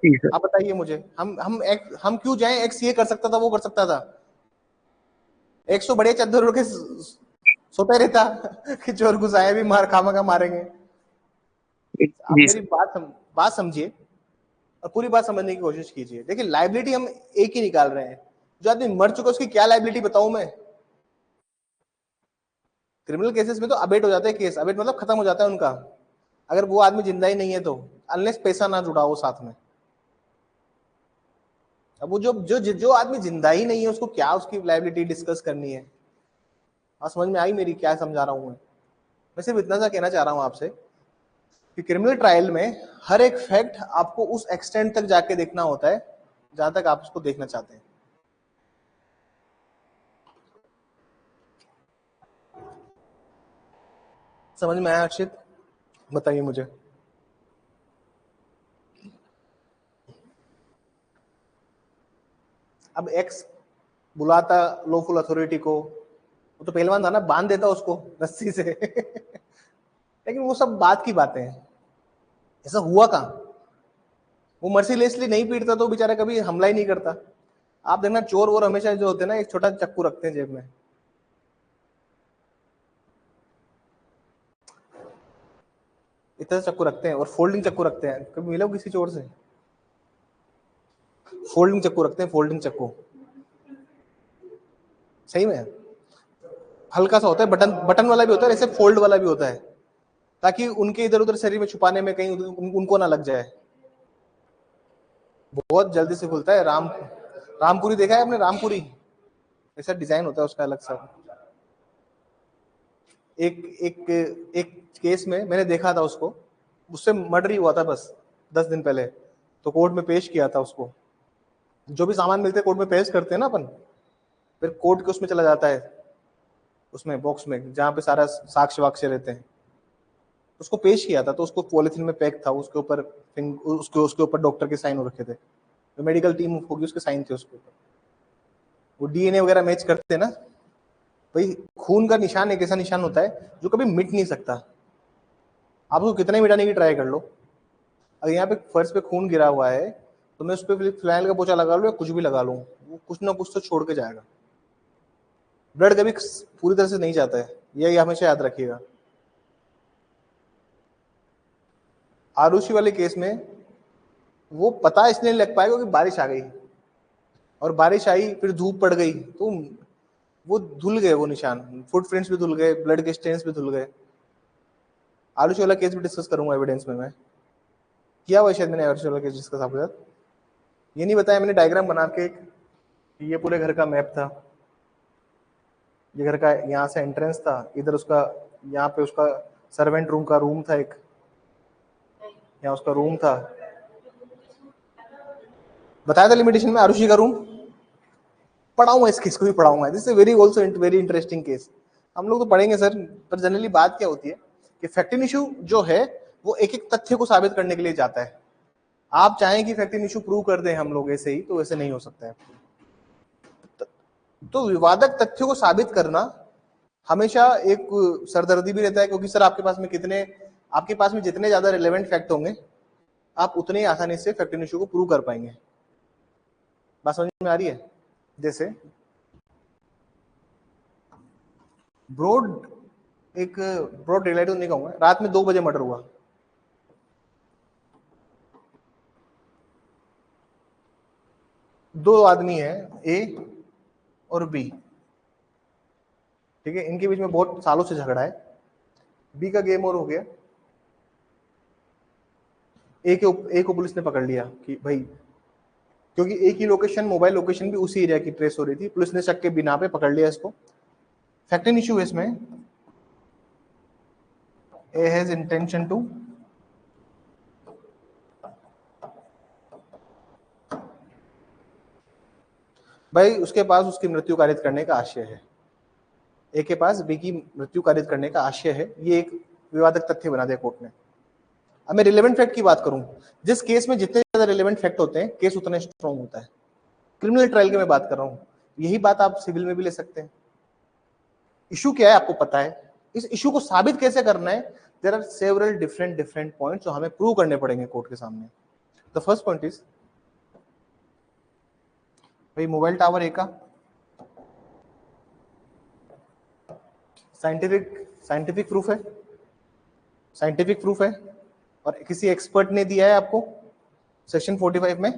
जी सर। आप बताइए मुझे, हम क्यों जाएं? एक्स ये कर सकता था, वो कर सकता था। एक्स तो बड़े चद्दर ओढ़ के सोता रहता कि चोर घुस आए भी मार खामा का मारेंगे। आप जी मेरी सर। बात समझिए और पूरी बात समझने की कोशिश कीजिए। देखिए, लाइबिलिटी हम एक ही निकाल रहे हैं। जो आदमी मर चुका है उसकी क्या लाइबिलिटी बताऊं मैं? क्रिमिनल केसेस में तो अबेट हो जाता है केस, अबेट मतलब खत्म हो जाता है उनका, अगर वो आदमी जिंदा ही नहीं है तो, अनलेस पैसा ना जुड़ा हो साथ में। अब वो जो आदमी जिंदा ही नहीं है उसको क्या उसकी लाइबिलिटी डिस्कस करनी है? हाँ, समझ में आई मेरी क्या समझा रहा हूँ मैं सिर्फ इतना सा कहना चाह रहा हूँ आपसे कि क्रिमिनल ट्रायल में हर एक फैक्ट आपको उस एक्सटेंट तक जाके देखना होता है जहां तक आप उसको देखना चाहते हैं। समझ में आया हर्षित? बताइए मुझे। अब एक्स बुलाता लॉफुल अथॉरिटी को, वो तो पहलवान था ना, बांध देता उसको रस्सी से लेकिन वो सब बात की बातें हैं, ऐसा हुआ कहाँ? वो मर्सीलेसली नहीं पीटता तो बेचारा कभी हमला ही नहीं करता। आप देखना, चोर वोर हमेशा जो होते हैं ना, एक छोटा चक्कू रखते हैं जेब में। इतना चक्कू रखते हैं और फोल्डिंग चक्कू रखते हैं। कभी मिले हो किसी चोर से? फोल्डिंग चक्कू रखते हैं, फोल्डिंग चक्कू। सही में हल्का सा होता है, बटन बटन वाला भी होता है, ऐसे फोल्ड वाला भी होता है, ताकि उनके इधर उधर शरीर में छुपाने में कहीं उनको ना लग जाए। बहुत जल्दी से खुलता है। रामपुरी देखा है आपने? रामपुरी ऐसा डिजाइन होता है उसका अलग सा। एक एक एक केस में मैंने देखा था उसको, उससे मर्डर ही हुआ था बस 10 दिन पहले, तो कोर्ट में पेश किया था उसको। जो भी सामान मिलते हैं कोर्ट में पेश करते हैं ना अपन, फिर कोर्ट के उसमें चला जाता है, उसमें बॉक्स में जहाँ पे सारा साक्ष्य वाक्ष्य रहते हैं। उसको पेश किया था तो उसको पॉलिथीन में पैक था, उसके ऊपर उसके ऊपर डॉक्टर के साइन हो रखे थे, जो मेडिकल टीम होगी उसके साइन थे उसके ऊपर। वो डीएनए वगैरह मैच करते हैं ना भाई। खून का निशान एक ऐसा निशान होता है जो कभी मिट नहीं सकता। आप उसको कितने मिटाने की ट्राई कर लो, अगर यहाँ पे फर्श पे खून गिरा हुआ है तो मैं उस पर फिनाइल का पोछा लगा लूँ या कुछ भी लगा लूँ, वो कुछ ना कुछ तो छोड़ के जाएगा। ब्लड कभी पूरी तरह से नहीं जाता है, यही हमेशा याद रखिएगा। आरुषि वाले केस में वो पता इसलिए नहीं लग पाया क्योंकि बारिश आ गई, और बारिश आई फिर धूप पड़ गई तो वो धुल गए, वो निशान, फुटप्रिंट्स भी धुल गए, ब्लड के स्टेन्स भी धुल गए। आरुषि वाला केस भी डिस्कस करूंगा एविडेंस में मैं, किया हुआ शायद मैंने आरुषि वाला केस डिस्कस आपके साथ। ये नहीं बताया मैंने डायग्राम बना के कि ये पूरे घर का मैप था, ये घर का यहाँ से एंट्रेंस था, इधर उसका यहाँ पे उसका सर्वेंट रूम का रूम था एक, यहाँ उसका रूम था, बताया था लिमिटेशन में आरुषि का रूम। पढ़ाऊंगा इस केस को भी पढ़ाऊंगा, this is very also very interesting case, हम लोग तो पढ़ेंगे सर। पर जनरली बात क्या होती है कि फैक्टिंग इशू जो है वो एक एक तथ्य को साबित करने के लिए जाता है। आप चाहें कि फैक्टिंग इशू प्रूव कर दें हम लोग ऐसे ही, तो वैसे नहीं हो सकता है। तो विवादक तथ्यों को साबित करना हमेशा एक सरदर्दी भी रहता है, क्योंकि सर आपके पास में जितने ज्यादा रिलेवेंट फैक्ट होंगे आप उतने ही आसानी से फैक्टिंग इशू को प्रूव कर पाएंगे। बात समझ में आ रही है? जैसे ब्रॉड डेलाइट तो नहीं कहूंगा, रात में 2 बजे मर्डर हुआ, दो आदमी है ए और बी, ठीक है, इनके बीच में बहुत सालों से झगड़ा है, बी का गेम और हो गया, ए को पुलिस ने पकड़ लिया कि भाई, क्योंकि ए की लोकेशन, मोबाइल लोकेशन भी उसी एरिया की ट्रेस हो रही थी, पुलिस ने शक के बिना पे पकड़ लिया इसको। फैक्टिंग इशू है इसमें, ए हैज इंटेंशन टू भाई उसके पास उसकी मृत्यु कारित करने का आशय है, ए के पास बी की मृत्यु कारित करने का आशय है, ये एक विवादक तथ्य बना दिया कोर्ट ने। अब मैं रिलेवेंट फैक्ट की बात करूं, जिस केस में जितने ज्यादा रिलेवेंट फैक्ट होते हैं केस उतना स्ट्रॉन्ग होता है। क्रिमिनल ट्रायल की मैं बात कर रहा हूं, यही बात आप सिविल में भी ले सकते हैं। इशू क्या है आपको पता है, इस इशू को साबित कैसे करना है, there are several different points जो हमें प्रूव करने पड़ेंगे कोर्ट के सामने। द फर्स्ट पॉइंट इज, भाई मोबाइल टावर ए का साइंटिफिक प्रूफ है, साइंटिफिक प्रूफ है, और किसी एक्सपर्ट ने दिया है आपको सेक्शन 45 में,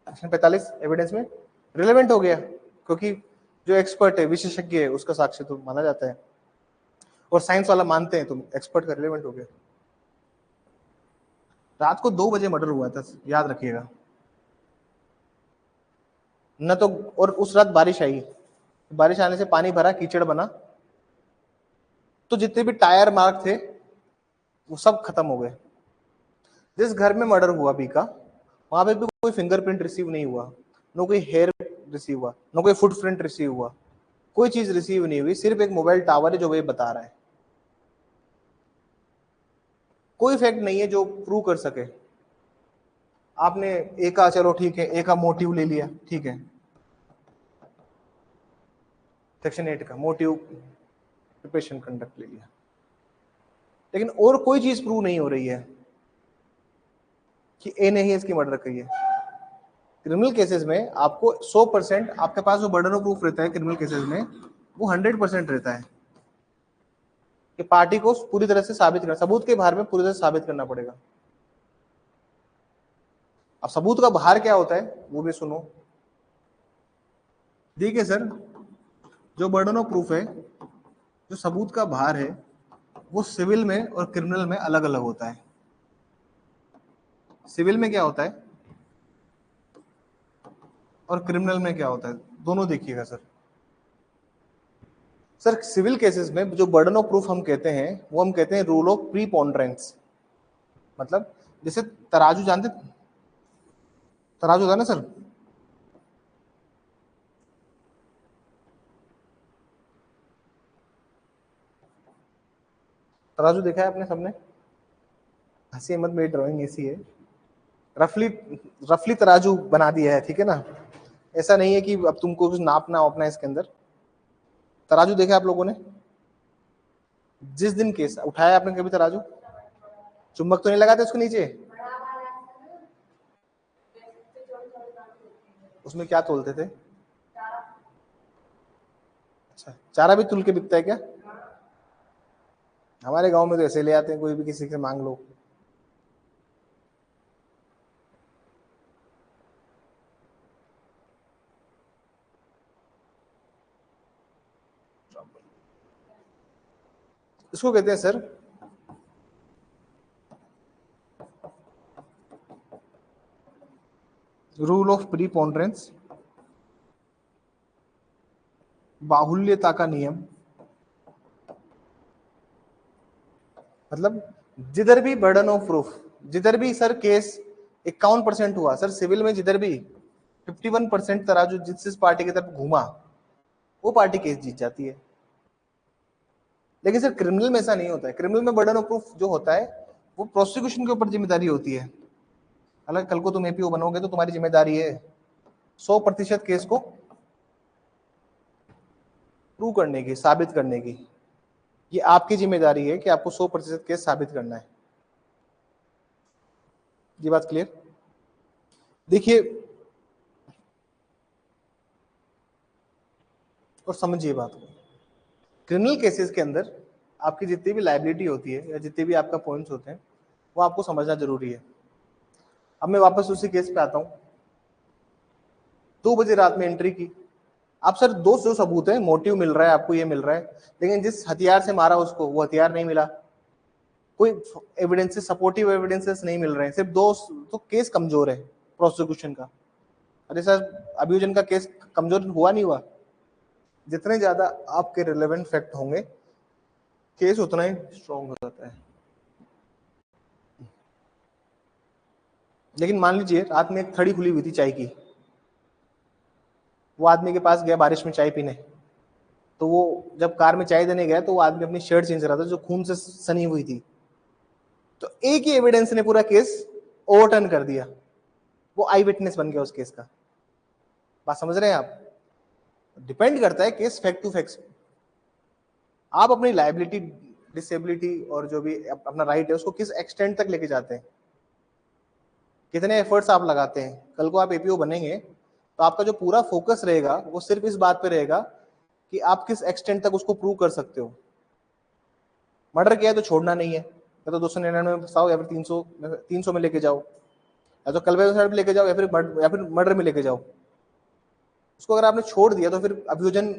सेक्शन 45 एविडेंस में रिलेवेंट हो गया, क्योंकि जो एक्सपर्ट है, विशेषज्ञ है, उसका साक्ष्य तो माना जाता है, और साइंस वाला मानते हैं, तो एक्सपर्ट का रिलेवेंट हो गया। रात को 2 बजे मर्डर हुआ था, याद रखिएगा न तो, और उस रात बारिश आई, बारिश आने से पानी भरा, कीचड़ बना, तो जितने भी टायर मार्क थे वो सब खत्म हो गए। जिस घर में मर्डर हुआ बी का, वहां पे भी कोई फिंगरप्रिंट रिसीव नहीं हुआ, नो कोई हेयर रिसीव हुआ, नो कोई फुटप्रिंट रिसीव हुआ, कोई चीज रिसीव नहीं हुई, सिर्फ एक मोबाइल टावर है जो वही बता रहा है। कोई फैक्ट नहीं है जो प्रूव कर सके। आपने ए का, चलो ठीक है, ए का मोटिव ले लिया, ठीक है, सेक्शन 8 का मोटिव प्रिपरेशन कंडक्ट ले लिया, लेकिन और कोई चीज प्रूव नहीं हो रही है कि ए ने ही इसकी मर्डर की है। क्रिमिनल केसेस में आपको 100% आपके पास जो बर्डन ऑफ प्रूफ रहता है क्रिमिनल केसेस में, वो 100% रहता है कि पार्टी को पूरी तरह से साबित करना, सबूत के भार में पूरी तरह से साबित करना पड़ेगा। अब सबूत का भार क्या होता है वो भी सुनो, ठीक है सर, जो बर्डन ऑफ प्रूफ है, जो सबूत का भार है, वो सिविल में और क्रिमिनल में अलग अलग होता है। सिविल में क्या होता है और क्रिमिनल में क्या होता है, दोनों देखिएगा सर। सर सिविल केसेस में जो बर्डन ऑफ प्रूफ हम कहते हैं, वो हम कहते हैं रूल ऑफ प्रीपोंडरेंस। मतलब जैसे तराजू जानते, तराजू होता है ना सर, तराजू देखा है आपने सबने, हंसी मत, मेरी ड्राइंग ऐसी है, रफली रफली तराजू बना दिया है, ठीक है ना, ऐसा नहीं है कि अब तुमको कुछ नापना वापना है इसके अंदर। तराजू देखा आप लोगों ने, जिस दिन केस उठाया आपने कभी तराजू, चुंबक तो नहीं लगाते उसके नीचे, उसमें क्या तोलते थे? अच्छा, चारा भी तुल के बिकता है क्या? हमारे गांव में तो ऐसे ले आते हैं, कोई भी किसी से मांग लो। इसको कहते हैं सर रूल ऑफ प्रीपोंडरेंस, बाहुल्यता का नियम, मतलब जिधर भी बर्डन ऑफ प्रूफ, जिधर भी सर केस 51% हुआ सर सिविल में, जिधर भी 51% तराजू जिस पार्टी की तरफ घूमा वो पार्टी केस जीत जाती है। लेकिन सर क्रिमिनल में ऐसा नहीं होता है। क्रिमिनल में बर्डन ऑफ प्रूफ जो होता है वो प्रोसिक्यूशन के ऊपर जिम्मेदारी होती है। हालांकि कल को तुम एपीओ बनोगे तो तुम्हारी जिम्मेदारी है 100% केस को प्रूव करने की, साबित करने की। ये आपकी जिम्मेदारी है कि आपको 100% केस साबित करना है। ये बात क्लियर? देखिए और समझिए बात को, क्रिमिनल केसेस के अंदर आपकी जितनी भी लायबिलिटी होती है या जितने भी आपका पॉइंट्स होते हैं वो आपको समझना जरूरी है। अब मैं वापस उसी केस पे आता हूं। 2 बजे रात में एंट्री की, आप सर दो जो सबूत है, मोटिव मिल रहा है आपको, ये मिल रहा है, लेकिन जिस हथियार से मारा उसको वो हथियार नहीं मिला, कोई एविडेंसेस, सपोर्टिव एविडेंसेस नहीं मिल रहे हैं, सिर्फ दो, तो केस कमजोर है प्रोसिक्यूशन का। अरे सर अभियोजन का केस कमजोर हुआ नहीं हुआ? जितने ज्यादा आपके रिलेवेंट फैक्ट होंगे केस उतना ही स्ट्रॉन्ग हो जाता है। लेकिन मान लीजिए रात में एक थड़ी खुली हुई थी चाय की, वो आदमी के पास गया बारिश में चाय पीने, तो वो जब कार में चाय देने गया तो वो आदमी अपनी शर्ट चेंज कर रहा था जो खून से सनी हुई थी, तो एक ही एविडेंस ने पूरा केस ओवरटर्न कर दिया, वो आई विटनेस बन गया उस केस का। बात समझ रहे हैं आप? डिपेंड करता है केस फैक्ट टू फैक्ट। आप अपनी लायबिलिटी, डिसेबिलिटी और जो भी अपना राइट है उसको किस एक्सटेंट तक लेके जाते हैं, कितने एफर्ट्स आप लगाते हैं। कल को आप एपीओ बनेंगे तो आपका जो पूरा फोकस रहेगा वो सिर्फ इस बात पे रहेगा कि आप किस एक्सटेंट तक उसको प्रूव कर सकते हो। मर्डर किया है तो छोड़ना नहीं है, या तो 299 में फंसाओ या फिर 300 में लेके जाओ, या तो कलवे में लेके जाओ या फिर मर्डर में लेके जाओ। उसको अगर आपने छोड़ दिया तो फिर अभियोजन,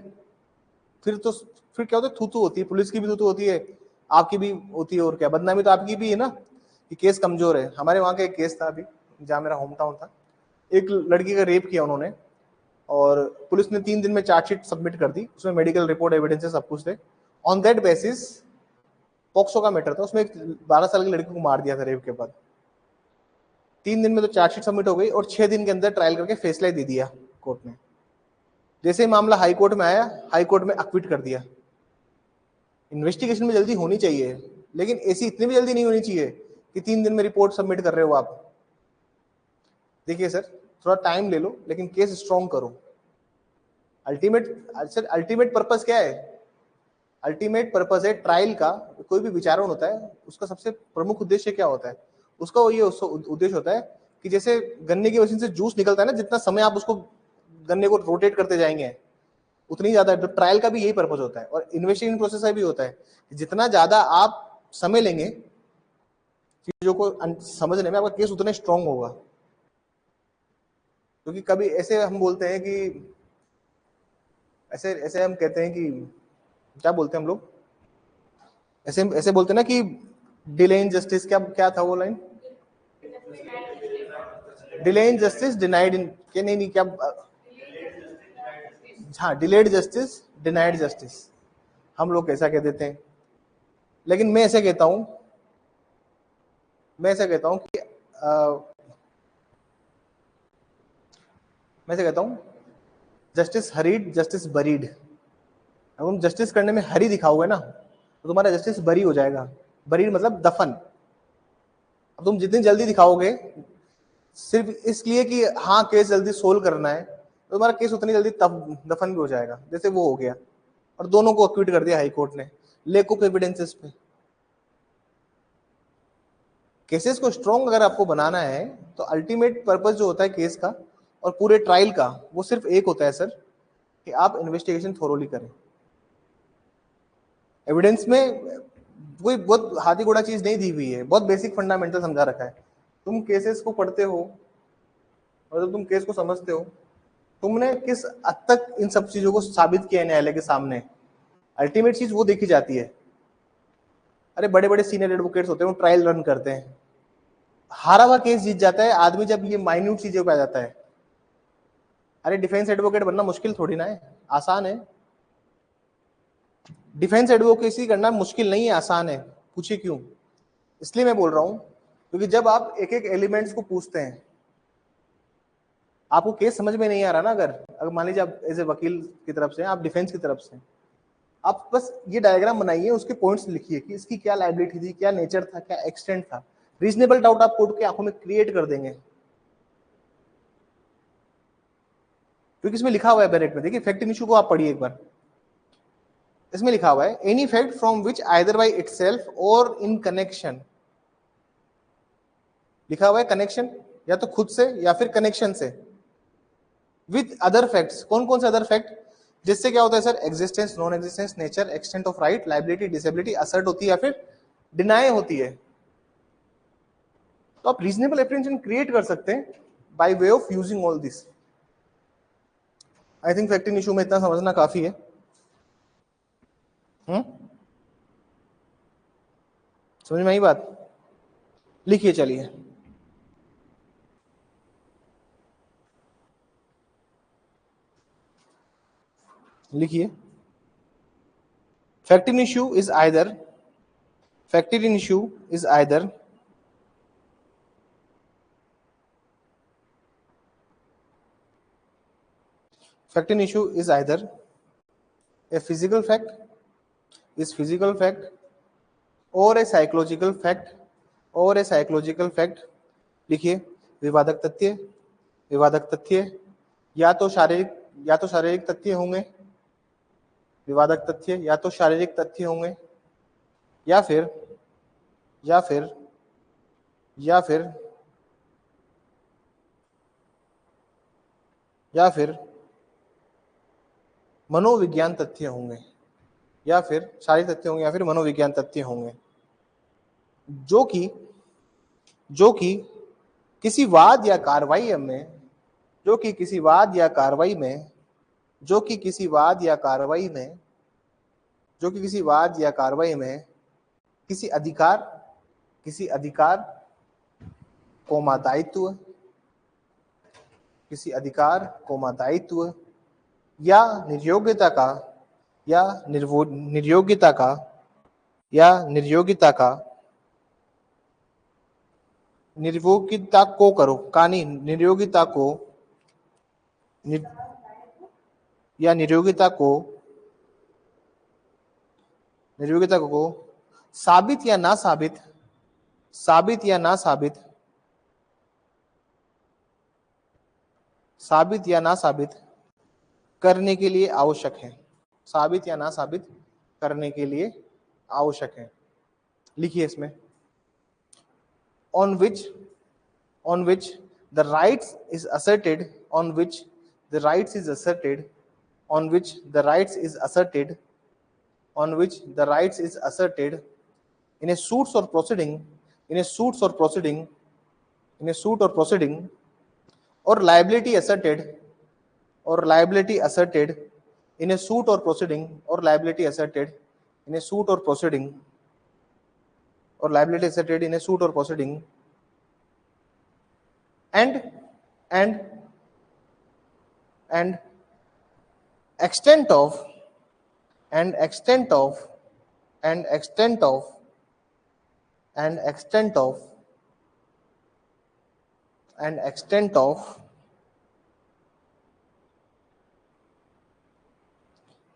फिर क्या होता है, थूथू होती है, पुलिस की भी थूथू होती है, आपकी भी होती है, और क्या, बदनामी तो आपकी भी है ना कि केस कमजोर है। हमारे वहाँ का एक केस था अभी जहाँ मेरा होम टाउन था, एक लड़की का रेप किया उन्होंने और पुलिस ने 3 दिन में चार्जशीट सबमिट कर दी, उसमें मेडिकल रिपोर्ट, एविडेंसेस सब कुछ थे। ऑन दैट बेसिस पॉक्सो का मैटर था, उसमें एक 12 साल की लड़की को मार दिया था रेप के बाद। 3 दिन में तो चार्जशीट सबमिट हो गई और 6 दिन के अंदर ट्रायल करके फैसला दे दिया कोर्ट ने। जैसे ही मामला हाई कोर्ट में आया, हाई कोर्ट में अक्विट कर दिया। इन्वेस्टिगेशन में जल्दी होनी चाहिए, लेकिन ऐसी इतनी भी जल्दी नहीं होनी चाहिए कि 3 दिन में रिपोर्ट सबमिट कर रहे हो आप। देखिए सर थोड़ा टाइम ले लो लेकिन केस स्ट्रॉन्ग करो। अल्टीमेट पर्पस क्या है? अल्टीमेट पर्पस है ट्रायल का। कोई भी विचारण होता है उसका सबसे प्रमुख उद्देश्य क्या होता है? उसका ये उद्देश्य होता है कि जैसे गन्ने की मशीन से जूस निकलता है ना, जितना समय आप उसको गन्ने को रोटेट करते जाएंगे उतनी ज्यादा, तो ट्रायल का भी यही पर्पस होता है और इन्वेस्टिगेशन प्रोसेस का भी होता है। जितना ज्यादा आप समय लेंगे चीजों को समझने में, आपका केस उतना स्ट्रांग होगा। क्योंकि कभी ऐसे हम बोलते हैं कि ऐसे ऐसे हम कहते हैं कि क्या बोलते हैं हम लोग, ऐसे ऐसे बोलते हैं ना कि डिले इन जस्टिस, क्या क्या था वो line, delay in justice denied in, क्या नहीं क्या, हाँ डिलेड जस्टिस डिनाइड जस्टिस, हम लोग ऐसा कह देते हैं। लेकिन मैं ऐसे कहता हूं, मैं ऐसा कहता हूं कि मैं ऐसे कहता हूं जस्टिस हरीड जस्टिस बरीड। अब तुम जस्टिस करने में हरी दिखाओगे ना तो तुम्हारा जस्टिस बरी हो जाएगा। बरीड मतलब दफन। अब तुम जितनी जल्दी दिखाओगे सिर्फ इसलिए कि हाँ केस जल्दी सोल्व करना है, तो तुम्हारा केस उतनी जल्दी दफन भी हो जाएगा, जैसे वो हो गया। और दोनों को अक्यूट कर दिया हाई कोर्ट ने लैक ऑफ एविडेंसेस पे। केसेस को स्ट्रॉन्ग अगर आपको बनाना है तो अल्टीमेट पर्पस जो होता है केस का और पूरे ट्रायल का वो सिर्फ एक होता है सर, कि आप इन्वेस्टिगेशन थोरोली करें। एविडेंस में कोई बहुत हाथी घोड़ा चीज नहीं दी हुई है, बहुत बेसिक फंडामेंटल समझा रखा है। तुम केसेस को पढ़ते हो और जब तुम केस को समझते हो, तुमने किस हद तक इन सब चीजों को साबित किया है न्यायालय के सामने, अल्टीमेट चीज वो देखी जाती है। अरे बड़े बड़े सीनियर एडवोकेट्स होते हैं, वो ट्रायल रन करते हैं, हारा हुआ केस जीत जाता है आदमी जब ये माइन्यूट चीजों पे आ जाता है। अरे डिफेंस एडवोकेट बनना मुश्किल थोड़ी ना है, आसान है। डिफेंस एडवोकेसी करना मुश्किल नहीं है, आसान है। पूछिए क्यों? इसलिए मैं बोल रहा हूं क्योंकि जब आप एक एक एलिमेंट्स को पूछते हैं, आपको केस समझ में नहीं आ रहा ना, अगर मान लीजिए आप एज ए वकील की तरफ से, आप डिफेंस की तरफ से, आप बस ये डायग्राम बनाइए, उसके पॉइंट्स लिखिए कि इसकी क्या लायबिलिटी थी, क्या नेचर था, क्या एक्सटेंट था। रीजनेबल डाउट आप कोर्ट की आंखों में क्रिएट कर देंगे, क्योंकि इसमें लिखा हुआ है डायरेक्ट में। देखिए फैक्ट इन इशू को आप पढ़िए एक बार, इसमें लिखा हुआ है any fact from which either by itself और इन कनेक्शन, लिखा हुआ है कनेक्शन, या तो खुद से या फिर कनेक्शन से, विद अदर फैक्ट्स। कौन कौन से अदर फैक्ट? जिससे क्या होता है sir? Existence, non existence, nature, extent of right, liability, disability assert होती है या फिर डिनाई होती है। तो आप रीजनेबल एप्रीहेंशन क्रिएट कर सकते हैं by way of using all this. I think fact in issue में इतना समझना काफी है। समझ में आई बात? लिखिए चलिए, लिखिए। Fact in issue is either, fact in issue is either fact in issue is either a physical fact, is physical fact, or a psychological fact, or a psychological fact। लिखिए विवादक तथ्य, विवादक तथ्य या तो शारीरिक तथ्य होंगे, विवादक तथ्य या तो शारीरिक तथ्य होंगे, या फिर या फिर या फिर या फिर मनोविज्ञान तथ्य होंगे, या फिर शारीरिक तथ्य होंगे, या फिर मनोविज्ञान तथ्य होंगे, जो कि किसी वाद या कार्रवाई में, जो कि किसी वाद या कार्रवाई में, जो कि किसी वाद या कार्रवाई में, जो कि किसी वाद या कार्रवाई में किसी अधिकार कोमा दायित्व, किसी अधिकार कोमा दायित्व या निर्योग्यता का, या निर्योग्यता का, या निर्योग्यता का, निर्योग्यता को करो कानी, निर्योग्यता को या निर्योग्यता को साबित या ना साबित, साबित या ना साबित, साबित या ना साबित करने के लिए आवश्यक है, साबित या ना साबित करने के लिए आवश्यक है। लिखिए इसमें on which the rights is asserted, on which the rights is asserted, on which the rights is asserted, on which the rights is asserted in a suits or proceeding, in a suits or proceeding, in a suit or proceeding, or liability asserted, or liability asserted in a suit or proceeding, or liability asserted in a suit or proceeding, or liability asserted in a suit or proceeding, and extent of and extent of and extent of and extent of and extent of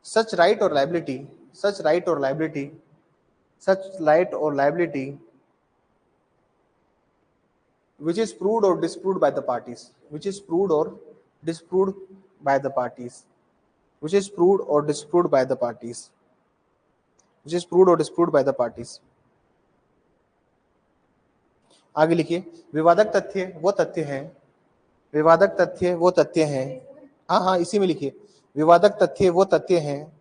such right or liability, such right or liability, such right or liability which is proved or disproved by the parties, which is proved or disproved by the parties, which is proved or disproved by the parties, which is proved or disproved by the parties। आगे लिखिए विवादक तथ्य वो तथ्य हैं, विवादक तथ्य वो तथ्य हैं, हाँ इसी में लिखिए विवादक तथ्य वो तथ्य हैं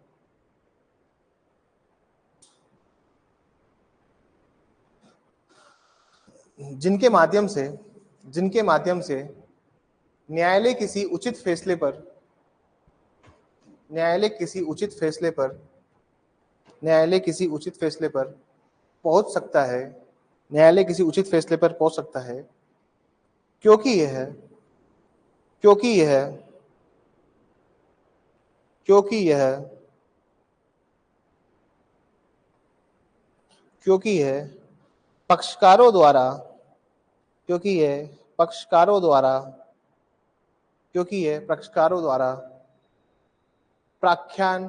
जिनके माध्यम से न्यायालय किसी उचित फैसले पर, न्यायालय किसी उचित फैसले पर पहुंच सकता है, न्यायालय किसी उचित फैसले पर पहुंच सकता है, क्योंकि यह क्योंकि यह पक्षकारों द्वारा प्राख्यान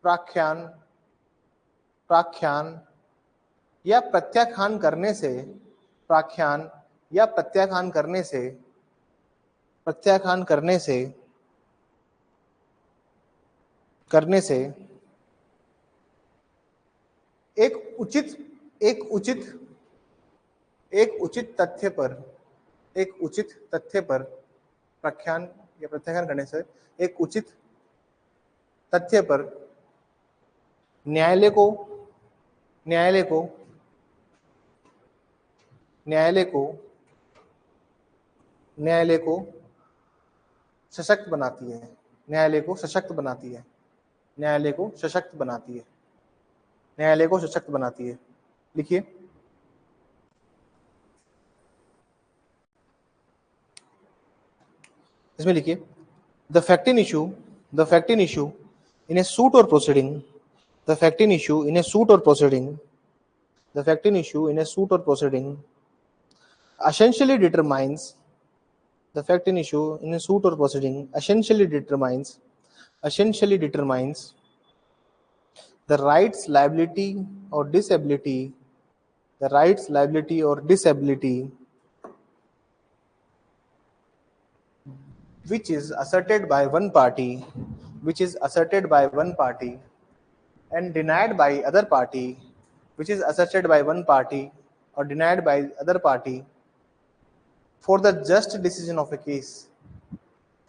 प्राख्यान प्राख्यान या प्रत्याख्यान करने से एक उचित तथ्य पर प्रख्यान या प्रत्याख्यान करने से एक उचित तथ्य पर न्यायालय को सशक्त बनाती है। लिखिए, इसमें लिखिए, the fact in issue in a suit or proceeding essentially determines the rights, liability or disability which is asserted by one party and denied by other party, for the just decision of a case,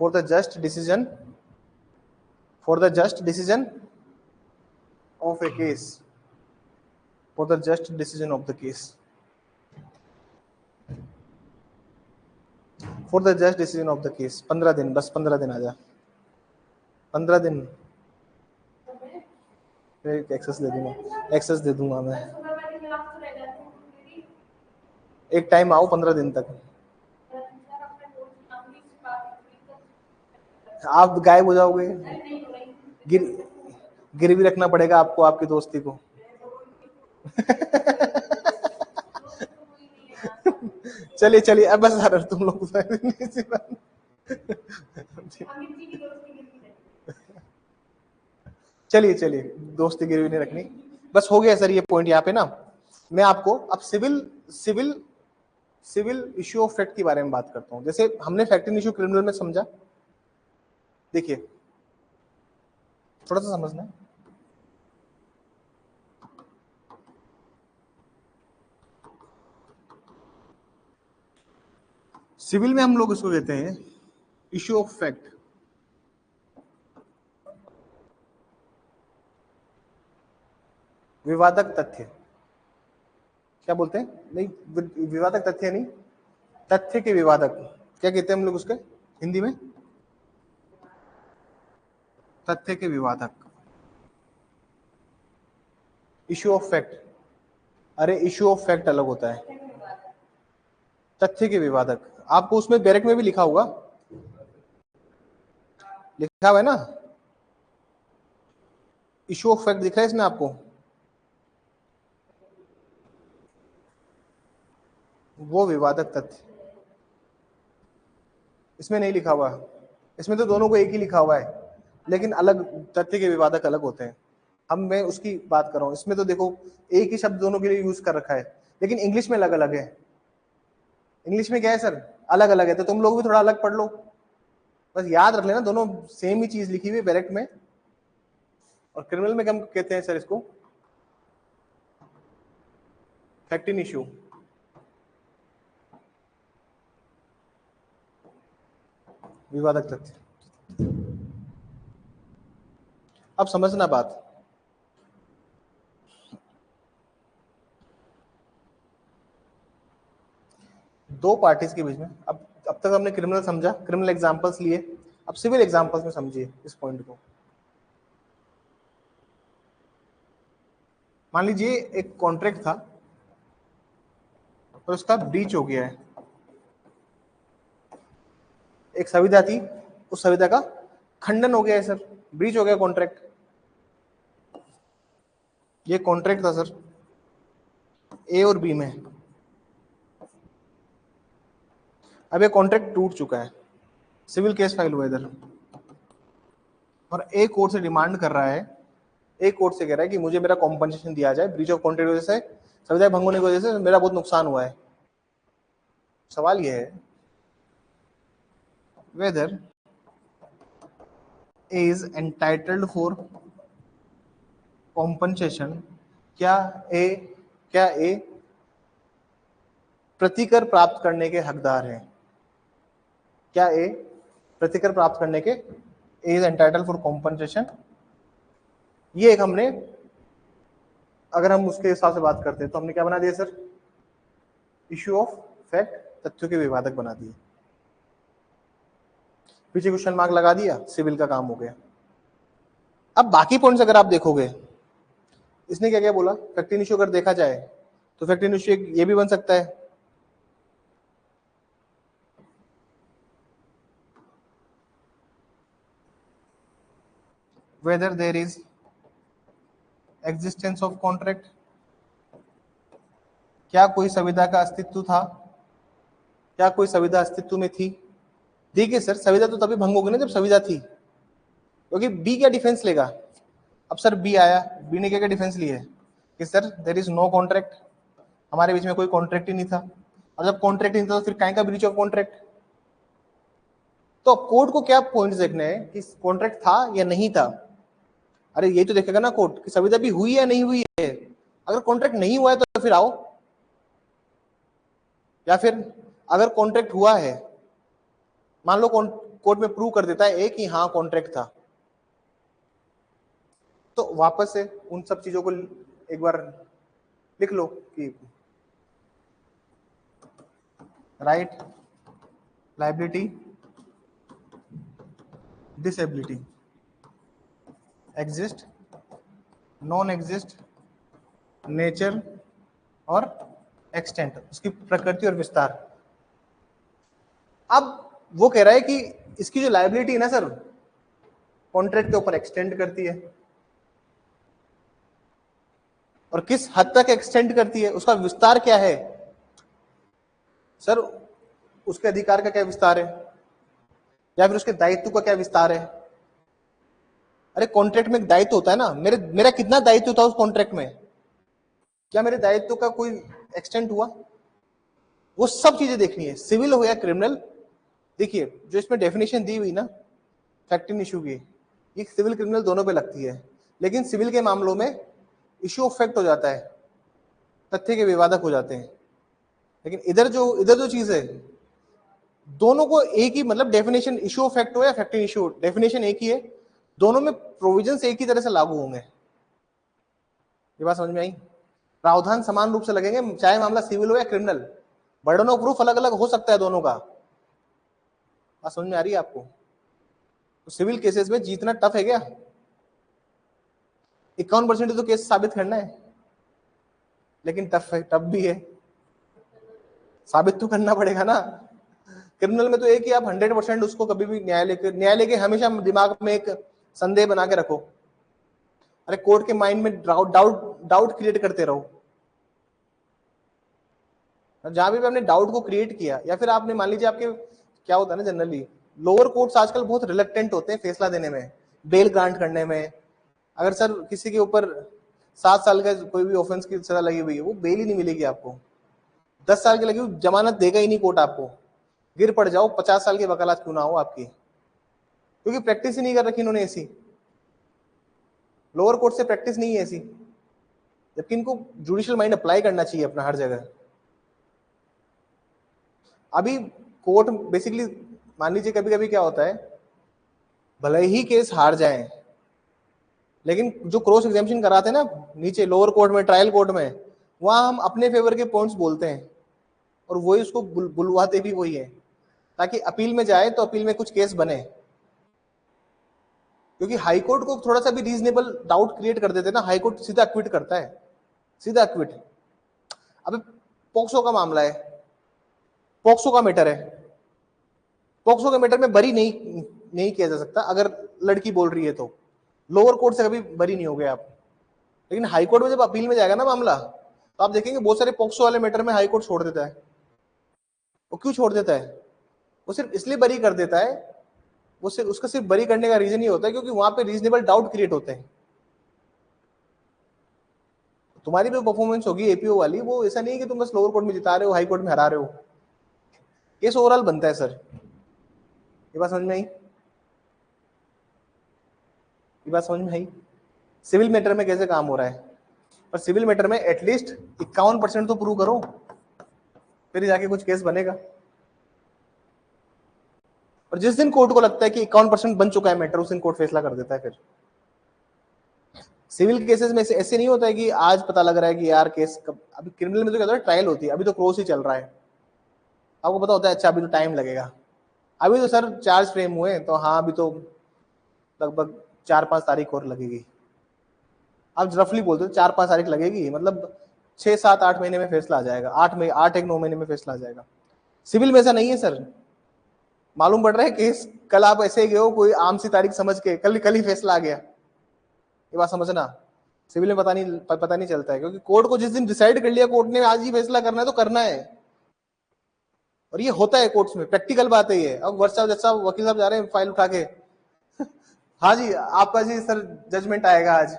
for the just decision of the case. 15 दिन, बस 15 दिन आ जा, 15 दिन access दे दूंगा मैं। एक time आओ 15 दिन तक, आप गायब हो जाओगे। गिरवी रखना पड़ेगा आपको आपकी दोस्ती को। चलिए अब बस यार तुम लोग चलिए दोस्ती गिरवी नहीं रखनी, बस हो गया सर ये पॉइंट यहाँ पे ना। मैं आपको अब सिविल इश्यू ऑफ फैक्ट के बारे में बात करता हूँ। जैसे हमने फैक्ट इन इश्यू क्रिमिनल में समझा, देखिए थोड़ा सा समझना है। सिविल में हम लोग इसको कहते हैं इश्यू ऑफ फैक्ट। विवादक तथ्य क्या बोलते हैं? नहीं, विवादक तथ्य नहीं, तथ्य के विवादक क्या कहते हैं हम लोग उसके हिंदी में? तथ्य के विवादक। इश्यू ऑफ फैक्ट, अरे इश्यू ऑफ फैक्ट अलग होता है, तथ्य के विवादक आपको उसमें बैरक में भी लिखा हुआ है ना, इश्यू ऑफ फैक्ट दिख रहा है इसमें आपको, वो विवादक तथ्य इसमें नहीं लिखा हुआ। इसमें तो दोनों को एक ही लिखा हुआ है, लेकिन अलग तथ्य के विवादक अलग होते हैं। मैं उसकी बात कर रहा हूं। इसमें तो देखो एक ही शब्द दोनों के लिए यूज कर रखा है, लेकिन इंग्लिश में अलग अलग है। इंग्लिश में क्या है सर? अलग अलग है। तो तुम लोग भी थोड़ा अलग पढ़ लो, बस याद रख लेना दोनों सेम ही चीज लिखी हुई है डायरेक्ट में। और क्रिमिनल में हम कहते हैं सर इसको फैक्ट इन इश्यू। विवादक तथ्य। अब समझना बात, दो पार्टीज के बीच में, अब तक हमने क्रिमिनल समझा, क्रिमिनल एग्जांपल्स लिए, अब सिविल एग्जांपल्स में समझिए इस पॉइंट को। मान लीजिए एक कॉन्ट्रैक्ट था और उसका ब्रीच हो गया है। एक संविदा थी, उस संविदा का खंडन हो गया है सर, ब्रीच हो गया कॉन्ट्रैक्ट, ये कॉन्ट्रैक्ट था सर ए और बी में। अब ये कॉन्ट्रैक्ट टूट चुका है, सिविल केस फाइल हुआ इधर, और एक कोर्ट से डिमांड कर रहा है, एक कोर्ट से कह रहा है कि मुझे मेरा कॉम्पनसेशन दिया जाए, ब्रीच ऑफ कॉन्ट्रैक्ट की वजह से, संविदा भंग होने की वजह से मेरा बहुत नुकसान हुआ है। सवाल यह है whether is entitled for compensation, क्या ए प्रतिकर प्राप्त करने के हकदार हैं, क्या ए प्रतिकर प्राप्त करने के इज एंटाइटल्ड फॉर कॉम्पनसेशन। ये एक हमने, अगर हम उसके हिसाब से बात करते हैं तो हमने क्या बना दिया सर, इश्यू ऑफ फैक्ट, तथ्यों के विवादक बना दिए, पीछे क्वेश्चन मार्क लगा दिया, सिविल का काम हो गया। अब बाकी पॉइंट्स अगर आप देखोगे, इसने क्या क्या बोला, फैक्ट इन इश्यू अगर देखा जाए तो फैक्ट इन इश्यू ये भी बन सकता है, whether there is existence of contract, क्या कोई संविदा का अस्तित्व था, क्या कोई संविदा अस्तित्व में थी। देखिए सर, संविदा तो तभी भंग होगी ना जब संविदा थी, क्योंकि बी क्या डिफेंस लेगा। अब सर बी आया, बी ने क्या क्या डिफेंस ली है कि sir there is no contract, हमारे बीच में कोई कॉन्ट्रैक्ट ही नहीं था, और जब कॉन्ट्रैक्ट नहीं था तो फिर काहे का ब्रीच ऑफ कॉन्ट्रैक्ट। तो कोर्ट को क्या पॉइंट्स देखने हैं कि कॉन्ट्रैक्ट था या नहीं था। अरे ये तो देखेगा ना कोर्ट कि संविदा भी हुई है या नहीं हुई है। अगर कॉन्ट्रैक्ट नहीं हुआ है तो फिर आओ, या फिर अगर कॉन्ट्रैक्ट हुआ है, मान लो कोर्ट में प्रूव कर देता है कि हाँ कॉन्ट्रैक्ट था, तो वापस से उन सब चीजों को एक बार लिख लो कि right, liability, disability, exist, non exist, nature और एक्सटेंट, उसकी प्रकृति और विस्तार। अब वो कह रहा है कि इसकी जो लायबिलिटी है ना सर, कॉन्ट्रैक्ट के ऊपर एक्सटेंड करती है, और किस हद तक एक्सटेंड करती है, उसका विस्तार क्या है सर, उसके अधिकार का क्या विस्तार है, या फिर उसके दायित्व का क्या विस्तार है। अरे कॉन्ट्रैक्ट में एक दायित्व होता है ना, मेरा कितना दायित्व था उस कॉन्ट्रैक्ट में, क्या मेरे दायित्व का कोई एक्सटेंड हुआ, वो सब चीजें देखनी है, सिविल हो या क्रिमिनल। देखिए जो इसमें डेफिनेशन दी हुई ना फैक्ट इन इश्यू की, ये सिविल क्रिमिनल दोनों पे लगती है, लेकिन सिविल के मामलों में इश्यू ऑफ फैक्ट हो जाता है, तथ्य के विवादक हो जाते हैं। लेकिन इधर जो चीज है, दोनों को एक ही, मतलब डेफिनेशन इश्यू ऑफ फैक्ट हो या फैक्ट इन इश्यू, डेफिनेशन एक ही है, दोनों में प्रोविजंस एक ही तरह से लागू होंगे। ये बात समझ में आई। प्रावधान समान रूप से लगेंगे, चाहे मामला सिविल हो या क्रिमिनल, बर्डन ऑफ प्रूफ अलग अलग हो सकता है दोनों का। बात समझ में आ रही है आपको। तो सिविल केसेस में जीतना टफ है क्या, 51% तो केस साबित करना है, लेकिन टफ है, टफ भी है, साबित तो करना पड़ेगा ना। क्रिमिनल में तो एक ही, आप 100% उसको कभी भी न्यायालय के हमेशा दिमाग में एक संदेह बना के रखो। अरे कोर्ट के माइंड में डाउट क्रिएट करते रहो। जहां भी आपने डाउट को क्रिएट किया, या फिर आपने मान लीजिए, आपके क्या होता है ना, जनरली लोअर कोर्ट्स आजकल बहुत रिलेक्टेंट होते हैं फैसला देने में, बेल ग्रांट करने में। अगर सर किसी के ऊपर 7 साल का कोई भी ऑफेंस की सजा लगी हुई है, वो बेल ही नहीं मिलेगी आपको। 10 साल की लगी हुई जमानत देगा ही नहीं कोर्ट आपको, गिर पड़ जाओ 50 साल की वकालत क्यों ना हो आपकी, क्योंकि प्रैक्टिस ही नहीं कर रखी इन्होंने ऐसी, लोअर कोर्ट से प्रैक्टिस नहीं है ऐसी, जबकि इनको जुडिशियल माइंड अप्लाई करना चाहिए अपना हर जगह। अभी कोर्ट बेसिकली, मान लीजिए कभी कभी क्या होता है, भले ही केस हार जाए, लेकिन जो क्रॉस एग्जामिनेशन कराते हैं ना नीचे लोअर कोर्ट में, ट्रायल कोर्ट में, वहां हम अपने फेवर के पॉइंट्स बोलते हैं, और वही उसको बुलवाते भी वही है, ताकि अपील में जाए तो अपील में कुछ केस बने। क्योंकि हाई कोर्ट को थोड़ा सा भी रीजनेबल डाउट क्रिएट कर देते ना, हाई कोर्ट सीधा एक्विट करता है, सीधा एक्विट। अबे पॉक्सो का मामला है, पॉक्सो का मैटर है, पॉक्सो के मैटर में बरी नहीं किया जा सकता अगर लड़की बोल रही है तो, लोअर कोर्ट से कभी बरी नहीं हो गए आप, लेकिन हाई कोर्ट में जब अपील में जाएगा ना मामला, तो आप देखेंगे बहुत सारे पॉक्सो वाले मैटर में हाई कोर्ट छोड़ देता है। वो क्यों छोड़ देता है? वो सिर्फ इसलिए बरी कर देता है, वो सिर्फ उसका सिर्फ बरी करने का रीजन ये होता है क्योंकि वहां पे रीजनेबल डाउट क्रिएट होते हैं। तुम्हारी जो परफॉर्मेंस होगी एपीओ वाली, वो ऐसा नहीं है कि तुम बस लोअर कोर्ट में जिता रहे हो, हाई कोर्ट में हरा रहे हो। केस ओवरऑल बनता है सर। ये बात समझ में आई? ये बात समझ में आई? सिविल मैटर में कैसे काम हो रहा है, पर सिविल मैटर में एटलीस्ट 51% तो प्रूव करो, फिर जाके कुछ केस बनेगा। और जिस दिन कोर्ट को लगता है कि 51% बन चुका है मैटर, उस दिन कोर्ट फैसला कर देता है। फिर सिविल केसेस में ऐसे नहीं होता है कि आज पता लग रहा है कि यार केस कब, अभी क्रिमिनल में तो क्या होता है ट्रायल होती है, अभी तो क्रॉस ही चल रहा है, आपको पता होता है अच्छा अभी तो टाइम लगेगा, अभी तो सर चार्ज फ्रेम हुए तो हाँ अभी तो लगभग 4-5 तारीख और लगेगी। आप रफली बोलते हो 4-5 तारीख लगेगी, मतलब 6-7-8 महीने में फैसला आ जाएगा, 8-9 महीने में फैसला आ जाएगा। सिविल में ऐसा नहीं है सर। मालूम पड़ रहा है केस कल आप ऐसे ही गए हो कोई आम सी तारीख समझ के, कल ही फैसला आ गया। ये बात समझना, सिविल में पता नहीं चलता है, क्योंकि कोर्ट को जिस दिन डिसाइड कर लिया कोर्ट ने आज ही फैसला करना है तो करना है। और ये होता है कोर्ट्स में, प्रैक्टिकल बात है ये। अब वर्षा जैसा वकील साहब जा रहे हैं फाइल उठा के हाँ जी आपका जी सर जजमेंट आएगा आज,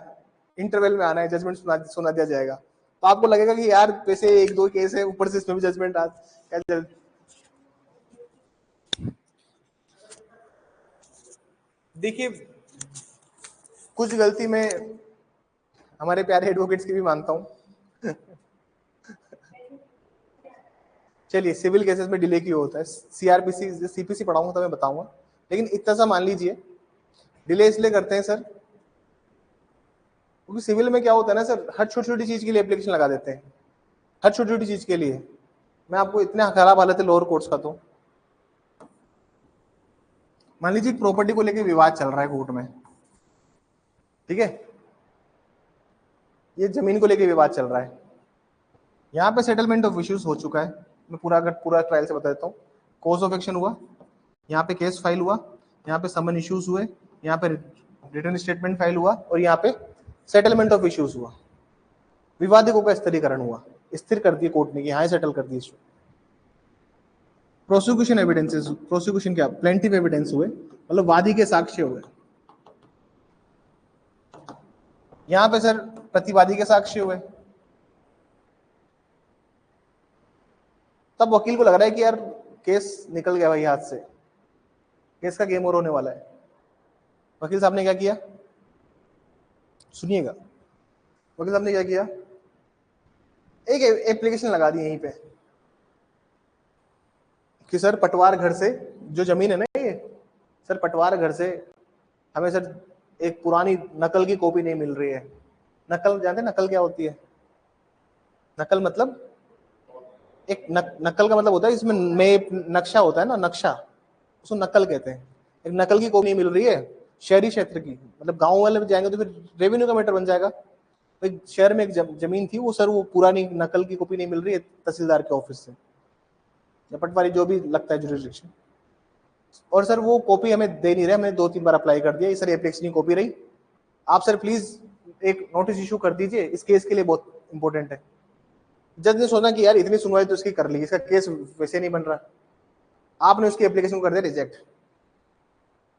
इंटरवल में आना है, जजमेंट सुना दिया जाएगा, तो आपको लगेगा कि यार वैसे 1-2 केस है, ऊपर से इसमें भी जजमेंट आज क्या। देखिए कुछ गलती में हमारे प्यारे एडवोकेट्स की भी मानता हूं चलिए सिविल केसेस में डिले क्यों होता है, सीआरपीसी सीपीसी पढ़ाऊंगा तो मैं बताऊंगा, लेकिन इतना सा मान लीजिए डिले इसलिए करते हैं सर क्योंकि सिविल में क्या होता है ना सर, हर छोटी छोटी चीज के लिए एप्लीकेशन लगा देते हैं, हर छोटी छोटी चीज के लिए। मैं आपको इतना खराब हालत है लोअर कोर्ट्स का, तो मान लीजिए प्रॉपर्टी को लेकर विवाद चल रहा है कोर्ट में, ठीक है, ये जमीन को लेकर विवाद चल रहा है, यहाँ पे सेटलमेंट ऑफ इश्यूज हो चुका है। मैं पूरा ट्रायल से बता देता हूँ। कोर्स ऑफ एक्शन हुआ, यहाँ पे केस फाइल हुआ, यहाँ पे समन इश्यूज हुए, यहाँ पे रिटर्न स्टेटमेंट फाइल हुआ, और यहाँ पे सेटलमेंट ऑफ इश्यूज हुआ। विवादिकों का स्थिरीकरण हुआ, स्थिर कर दिए कोर्ट ने कि यहाँ सेटल कर दिए इश्यू। प्रोसिक्यूशन एविडेंसेस, प्रोसिक्यूशन क्या, प्लेंटिव एविडेंस हुए, मतलब वादी के साक्ष्य हुए। यहाँ पे सर प्रतिवादी के साक्ष्य हुए। तब वकील को लग रहा है कि यार केस निकल गया भाई हाथ से, केस का गेम ओवर होने वाला है। वकील साहब ने क्या किया, सुनिएगा, वकील साहब ने क्या किया, एक एप्लीकेशन लगा दी यहीं पे कि सर पटवार घर से जो जमीन है ना ये, सर पटवार घर से हमें सर एक पुरानी नकल की कॉपी नहीं मिल रही है। नकल जानते हैं नकल क्या होती है? नकल मतलब एक नकल का मतलब होता है इसमें मैप नक्शा होता है ना, नक्शा, उसको नकल कहते हैं। एक नकल की कॉपी नहीं मिल रही है शहरी क्षेत्र की, मतलब गांव वाले में जाएंगे तो फिर रेवेन्यू का मैटर बन जाएगा। भाई शहर में एक जमीन थी, वो सर वो पुरानी नकल की कॉपी नहीं मिल रही है तहसीलदार के ऑफिस से या पटवारी जो भी लगता है जुरिस्डिक्शन, और सर वो कॉपी हमें दे नहीं रहे, हमने 2-3 बार अप्लाई कर दिया, सर एप्लीकेशन की कॉपी रही, आप सर प्लीज एक नोटिस इशू कर दीजिए, इस केस के लिए बहुत इंपॉर्टेंट है। जज ने सोचा कि यार इतनी सुनवाई तो इसकी कर ली, इसका केस वैसे नहीं बन रहा, आपने उसकी एप्लीकेशन कर दिया रिजेक्ट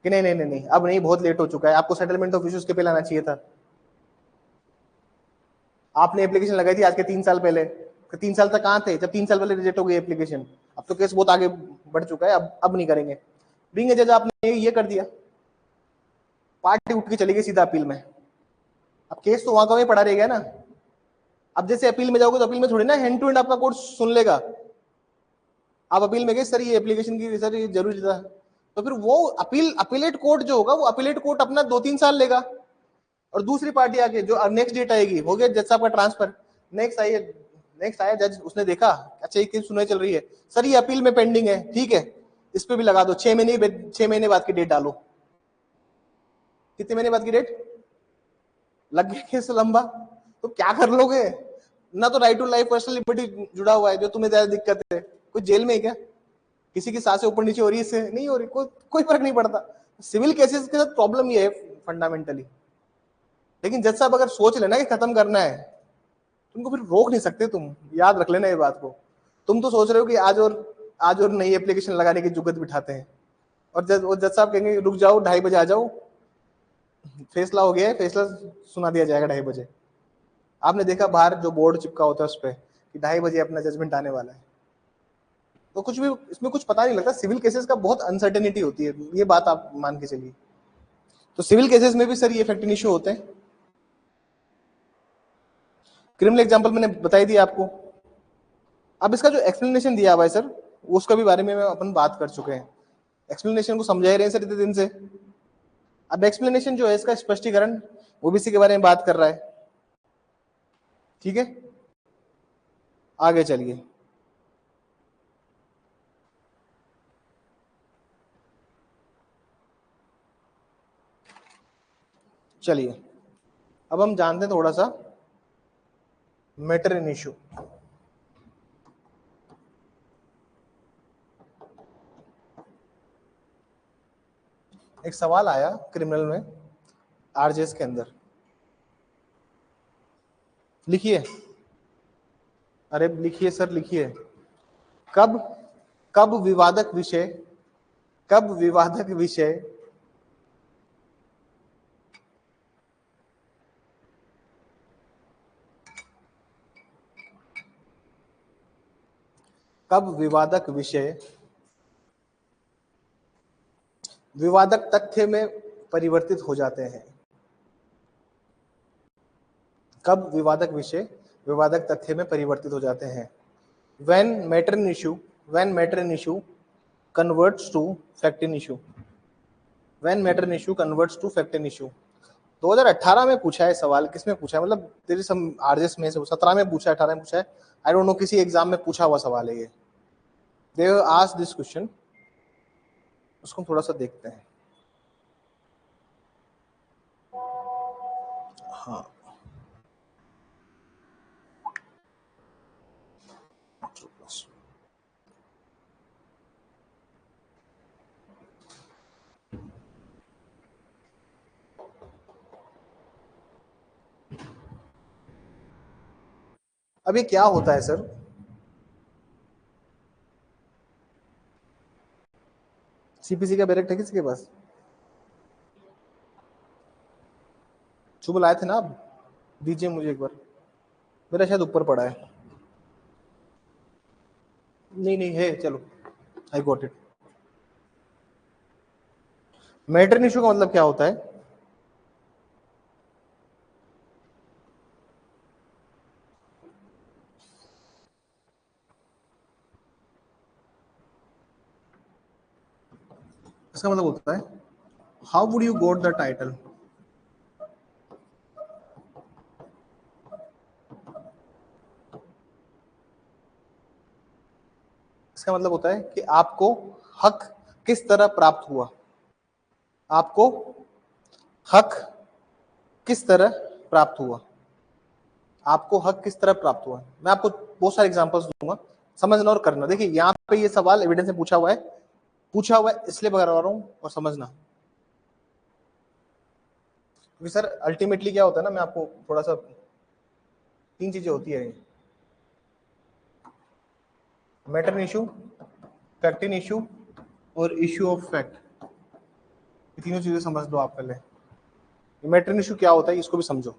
कि नहीं नहीं नहीं नहीं अब नहीं, बहुत लेट हो चुका है, आपको सेटलमेंट ऑफ इश्यूज के पहले आना चाहिए था। आपने एप्लीकेशन लगाई थी आज के 3 साल पहले, 3 साल तक कहाँ थे जब 3 साल पहले रिजेक्ट हो गई एप्लीकेशन? अब तो केस बहुत आगे बढ़ चुका है, अब नहीं करेंगे। बीइंग ए जज आपने ये कर दिया, पार्टी उठ के चली गई सीधा अपील में। अब केस तो वहां का वहीं पड़ा रहेगा ना। अब जैसे अपील में जाओगे तो अपील में थोड़ी ना हैंड टू हैंड आपका कोर्ट सुन लेगा। आप अपील में गए सर ये एप्लीकेशन की सर ये जरूरी था, तो फिर वो अपीलेट कोर्ट जो होगा वो अपीलेट कोर्ट अपना 2-3 साल लेगा, और दूसरी पार्टी आके जो नेक्स्ट डेट आएगी हो गया जज साहब का ट्रांसफर, नेक्स्ट आया जज, उसने देखा अच्छा ये केस सुनवाई चल रही है, सर ये अपील में पेंडिंग है, ठीक है इस पे भी लगा दो, 6 महीने बाद की डेट डालो। कितने महीने बाद की डेट लग गया केस लंबा, तो क्या कर लोगे? ना तो right to life personal liberty जुड़ा हुआ है जो तुम्हें ज्यादा दिक्कत है, कोई जेल में है क्या? किसी की सांसें ऊपर नीचे हो रही है इससे नहीं हो रही, कोई फर्क नहीं पड़ता। सिविल केसेस के साथ प्रॉब्लम ये है फंडामेंटली, लेकिन जज साहब अगर सोच लेना कि खत्म करना है, तुमको फिर रोक नहीं सकते तुम, याद रख लेना ये बात को। तुम तो सोच रहे हो कि आज और नई एप्लीकेशन लगाने की जुगत बिठाते हैं, और जज साहब कहेंगे रुक जाओ 2:30 बजे आ जाओ, फैसला हो गया है, फैसला सुना दिया जाएगा 2:30 बजे। आपने देखा बाहर जो बोर्ड चिपका होता है उस पर कि 2:30 बजे अपना जजमेंट आने वाला है। तो कुछ भी इसमें कुछ पता नहीं लगता। सिविल केसेस का बहुत अनसर्टेनिटी होती है, ये बात आप मान के चलिए। तो सिविल केसेस में भी सर ये फैक्टिंग इश्यू होते हैं। क्रिमिनल एग्जांपल मैंने बताई दी आपको। अब इसका जो एक्सप्लेनेशन दिया हुआ है सर, उसका भी बारे में अपन बात कर चुके हैं। एक्सप्लेनेशन को समझा ही रहे हैं सर इतने दिन से। अब एक्सप्लेनेशन जो है इसका स्पष्टीकरण, वो भी इसी के बारे में बात कर रहा है। ठीक है, आगे चलिए। चलिए अब हम जानते हैं थोड़ा सा मैटर इन इश्यू। एक सवाल आया क्रिमिनल में आरजेएस के अंदर, लिखिए। अरे लिखिए सर, लिखिए। कब कब विवादक विषय कब विवादक विषय कब विवादक विषय विवादक तथ्य में परिवर्तित हो जाते हैं। कब विवादक विषय विवादक तथ्य में परिवर्तित हो जाते हैं। when matter in issue converts to fact in issue when matter in issue converts to fact in issue। 2018 में पूछा है सवाल। किसमें पूछा है, मतलब तेरे सम आरजेएस में से 17 में पूछा है, 18 में पूछा है, आई डोंट नो, किसी एग्जाम में पूछा हुआ सवाल है ये। दे आस्क्ड दिस क्वेश्चन, उसको थोड़ा सा देखते हैं। हाँ, अब ये क्या होता है सर, सीपीसी का बैरेक्ट है किसी के पास? सुबह लाए थे ना आप, दीजिए मुझे एक बार, मेरा शायद ऊपर पड़ा है। नहीं है, चलो I got it. Matter in issue का मतलब क्या होता है? इसका मतलब होता है how would you got the title. इसका मतलब होता है कि आपको हक किस तरह प्राप्त हुआ। आपको हक किस तरह प्राप्त हुआ। आपको हक किस तरह प्राप्त हुआ। मैं आपको बहुत सारे एग्जांपल्स दूंगा, समझना और करना। देखिए यहाँ पे ये सवाल एविडेंस में पूछा हुआ है इसलिए बता रहा हूं, और समझना। क्योंकि सर अल्टीमेटली क्या होता है ना, मैं आपको थोड़ा सा, 3 चीजें होती है, matter in issue, fact in issue और इशू ऑफ फैक्ट। ये तीनों चीजें समझ लो आप पहले। मैटर इन इशू क्या होता है इसको भी समझो।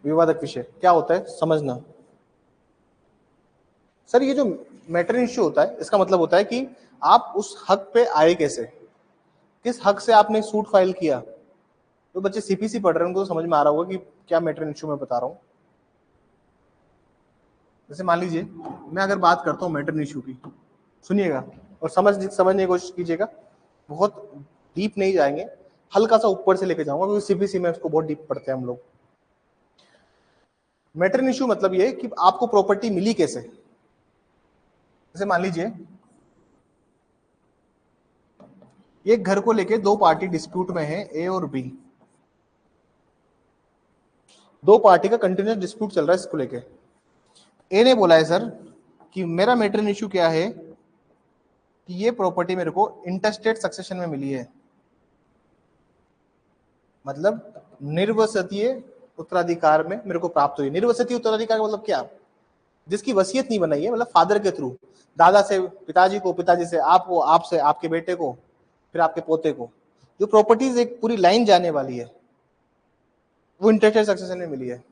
विवादक विषय क्या होता है समझना। सर ये जो मैटर इन इशू होता है इसका मतलब होता है कि आप उस हक पे आए कैसे, किस हक से आपने सूट फाइल किया। तो बच्चे सीपीसी पढ़ रहे हैं उनको तो समझ में आ रहा होगा कि क्या मैटर इन इशू में बता रहा हूं। जैसे मान लीजिए मैं अगर बात करता हूँ मैटर इन इशू की, सुनिएगा और समझने की कोशिश कीजिएगा। बहुत डीप नहीं जाएंगे, हल्का सा ऊपर से लेके जाऊंगा, क्योंकि सीपीसी में उसको बहुत डीप पढ़ते हैं हम लोग। मैटर इन इशू मतलब ये कि आपको प्रॉपर्टी मिली कैसे। जैसे मान लीजिए एक घर को लेके 2 पार्टी डिस्प्यूट में है, ए और बी। 2 पार्टी का कंटिन्यूस डिस्प्यूट चल रहा है इसको लेके। ए ने बोला है सर कि मेरा मैटर इन इशू क्या है कि ये प्रॉपर्टी मेरे को इंटरस्टेट सक्सेशन में मिली है। मतलब निर्वसतीय उत्तराधिकार में मेरे को प्राप्त हुई। निर्वसतीय उत्तराधिकार का मतलब क्या? जिसकी वसीयत नहीं बनाई है, मतलब फादर के थ्रू, दादा से पिताजी को, पिताजी से आपको, आपसे आपके बेटे को, फिर आपके पोते को, जो प्रॉपर्टीज एक पूरी लाइन जाने वाली है, वो इंटरस्टेट सक्सेशन में मिली है।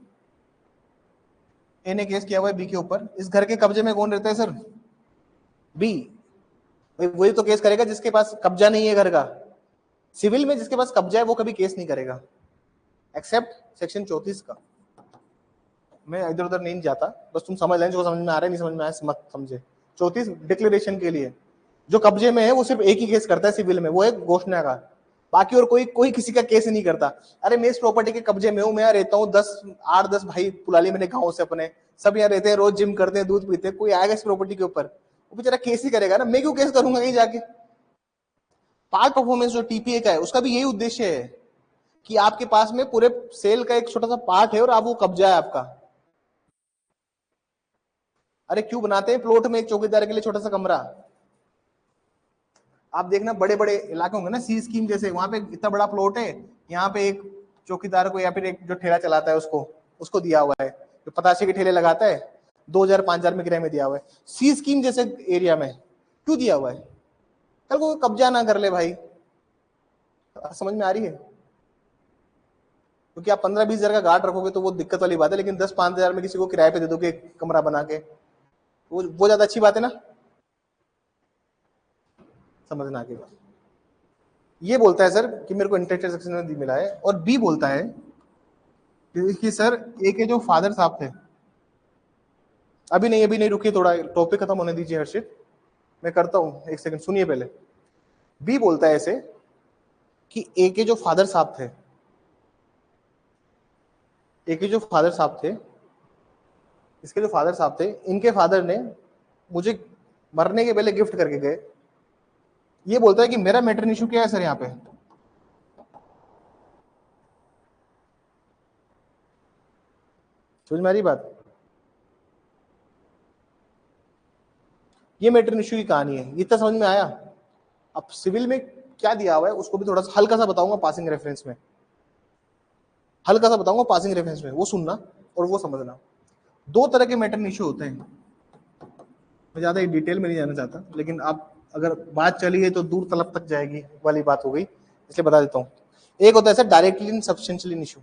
ए ने केस किया हुआ है बी के ऊपर। इस घर के कब्जे में कौन रहता है सर? बी। वही तो केस करेगा जिसके पास कब्जा नहीं है घर का। सिविल में जिसके पास कब्जा है वो कभी केस नहीं करेगा, एक्सेप्ट सेक्शन 34 का। मैं इधर उधर नहीं जाता, बस तुम समझ लें, जो समझ में आ रहा है, नहीं समझ में आया मत समझे। 34 डिक्लेरेशन के लिए जो कब्जे में है वो सिर्फ एक ही केस करता है सिविल में, वो है घोषणा का। बाकी और कोई किसी का केस नहीं करता। अरे मैं इस प्रॉपर्टी के कब्जे में हूँ, मैं यहाँ रहता हूँ, 8-10 भाई बुला लिए मैंने गाँव से अपने, सब यहाँ रहते हैं, रोज जिम करते हैं, दूध पीते हैं, कोई आएगा इस प्रॉपर्टी के ऊपर, वो बेचारा केस ही करेगा ना। मैं क्यों केस करूंगा कहीं जाके? पार्ट परफॉर्मेंस जो टीपीए का है उसका भी यही उद्देश्य है कि आपके पास में पूरे सेल का एक छोटा सा पार्ट है और आप वो कब्जा है आपका। अरे क्यों बनाते हैं प्लॉट में एक चौकीदार के लिए छोटा सा कमरा? आप देखना बड़े बड़े इलाके होंगे ना, सी स्कीम जैसे, वहां पे इतना बड़ा प्लॉट है, यहाँ पे एक चौकीदार को या फिर एक जो ठेला चलाता है उसको दिया हुआ है, जो पताशे के ठेले लगाता है, 2000-5000 में किराए में दिया हुआ है। सी स्कीम जैसे एरिया में क्यों दिया हुआ है? कल को कब्जा ना कर ले भाई। समझ में आ रही है? क्योंकि आप 15-20 हजार का गार्ड रखोगे तो वो दिक्कत वाली बात है, लेकिन 10-5 हजार में किसी को किराए पे दे दोगे एक कमरा बना के, वो ज्यादा अच्छी बात है ना। समझना आगे बात। ये बोलता है सर कि मेरे को इंटरस्टेट सेक्शन में मिला है, और बी बोलता है कि सर ए के जो फादर साहब थे, अभी नहीं रुकिए, थोड़ा टॉपिक खत्म होने दीजिए हर्षित, मैं करता हूं, एक सेकंड सुनिए पहले। बी बोलता है ऐसे कि ए के जो फादर साहब थे, ए के जो फादर साहब थे, इसके जो फादर साहब थे, इनके फादर ने मुझे मरने के पहले गिफ्ट करके गए। ये बोलता है कि मेरा मैटरन इशू क्या है सर यहाँ पे? समझ में आ रही बात? ये मैटरन इशू की कहानी है, इतना समझ में आया? अब सिविल में क्या दिया हुआ है उसको भी थोड़ा सा हल्का सा बताऊंगा पासिंग रेफरेंस में, हल्का सा बताऊंगा पासिंग रेफरेंस में, वो सुनना और वो समझना। 2 तरह के मैटरन इशू होते हैं, मैं ज्यादा डिटेल में नहीं जाना चाहता, लेकिन आप अगर बात चली है तो दूर तलब तक जाएगी वाली बात हो गई, इसलिए बता देता हूं। एक होता है sir directly in substantial in issue.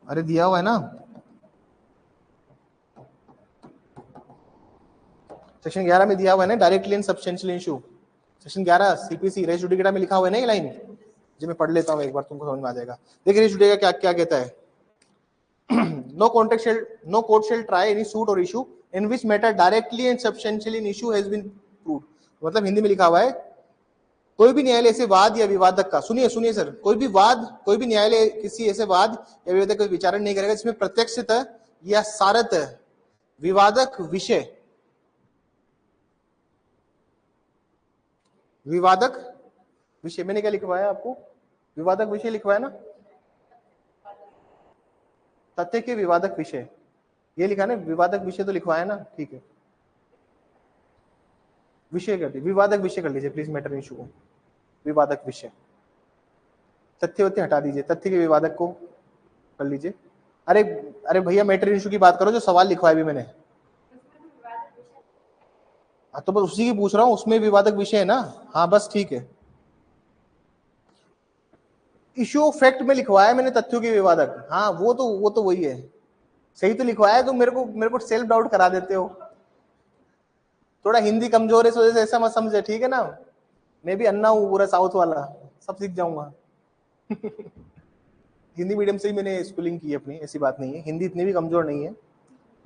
अरे दिया हुआ है ना, सेक्शन 11 में दिया हुआ है ना, directly in substantial issue. Section 11 CPC res judicata में लिखा हुआ है ना ये लाइन, जो मैं पढ़ लेता हूँ एक बार, तुमको समझ में आ जाएगा। देखिए रेस जुडिकेटा क्या क्या कहता है। No court shall try any suit or issue in which matter directly and substantially in issue has been proved। मतलब हिंदी में लिखा हुआ है, कोई भी न्यायालय ऐसे वाद या विवादक का, सुनिए सर, कोई भी न्यायालय किसी ऐसे वाद या विवादक का विचारण नहीं करेगा जिसमें प्रत्यक्षतः या सारतः विवादक विषय मैंने क्या लिखवाया आपको? विवादक विषय लिखवाया ना, तथ्य के विवादक विषय, ये लिखा ना, विवादक विषय तो लिखवाया ना, ठीक है। विषय कर दीजिए, विवादक विषय कर लीजिए प्लीज, मैटर इशू को विवादक विषय, तथ्य वथ्य हटा दीजिए, तथ्य के विवादक को कर लीजिए। अरे भैया मैटर इशू की बात करो, जो सवाल लिखवाया भी मैंने। हाँ तो बस उसी की पूछ रहा हूँ, उसमें विवादक विषय है ना। हाँ बस ठीक है, इश्यू ऑफ फैक्ट में लिखवाया मैंने तथ्यों के विवादक। हाँ वो तो वही है, सही तो लिखवाया। तो मेरे को सेल्फ डाउट करा देते हो। थोड़ा हिंदी कमजोर है इस वजह से ऐसा मत समझे, ठीक है ना। मैं भी अन्ना हूँ पूरा साउथ वाला, सब सीख जाऊंगा। हिंदी मीडियम से ही मैंने स्कूलिंग की अपनी, ऐसी बात नहीं है, हिंदी इतनी भी कमजोर नहीं है,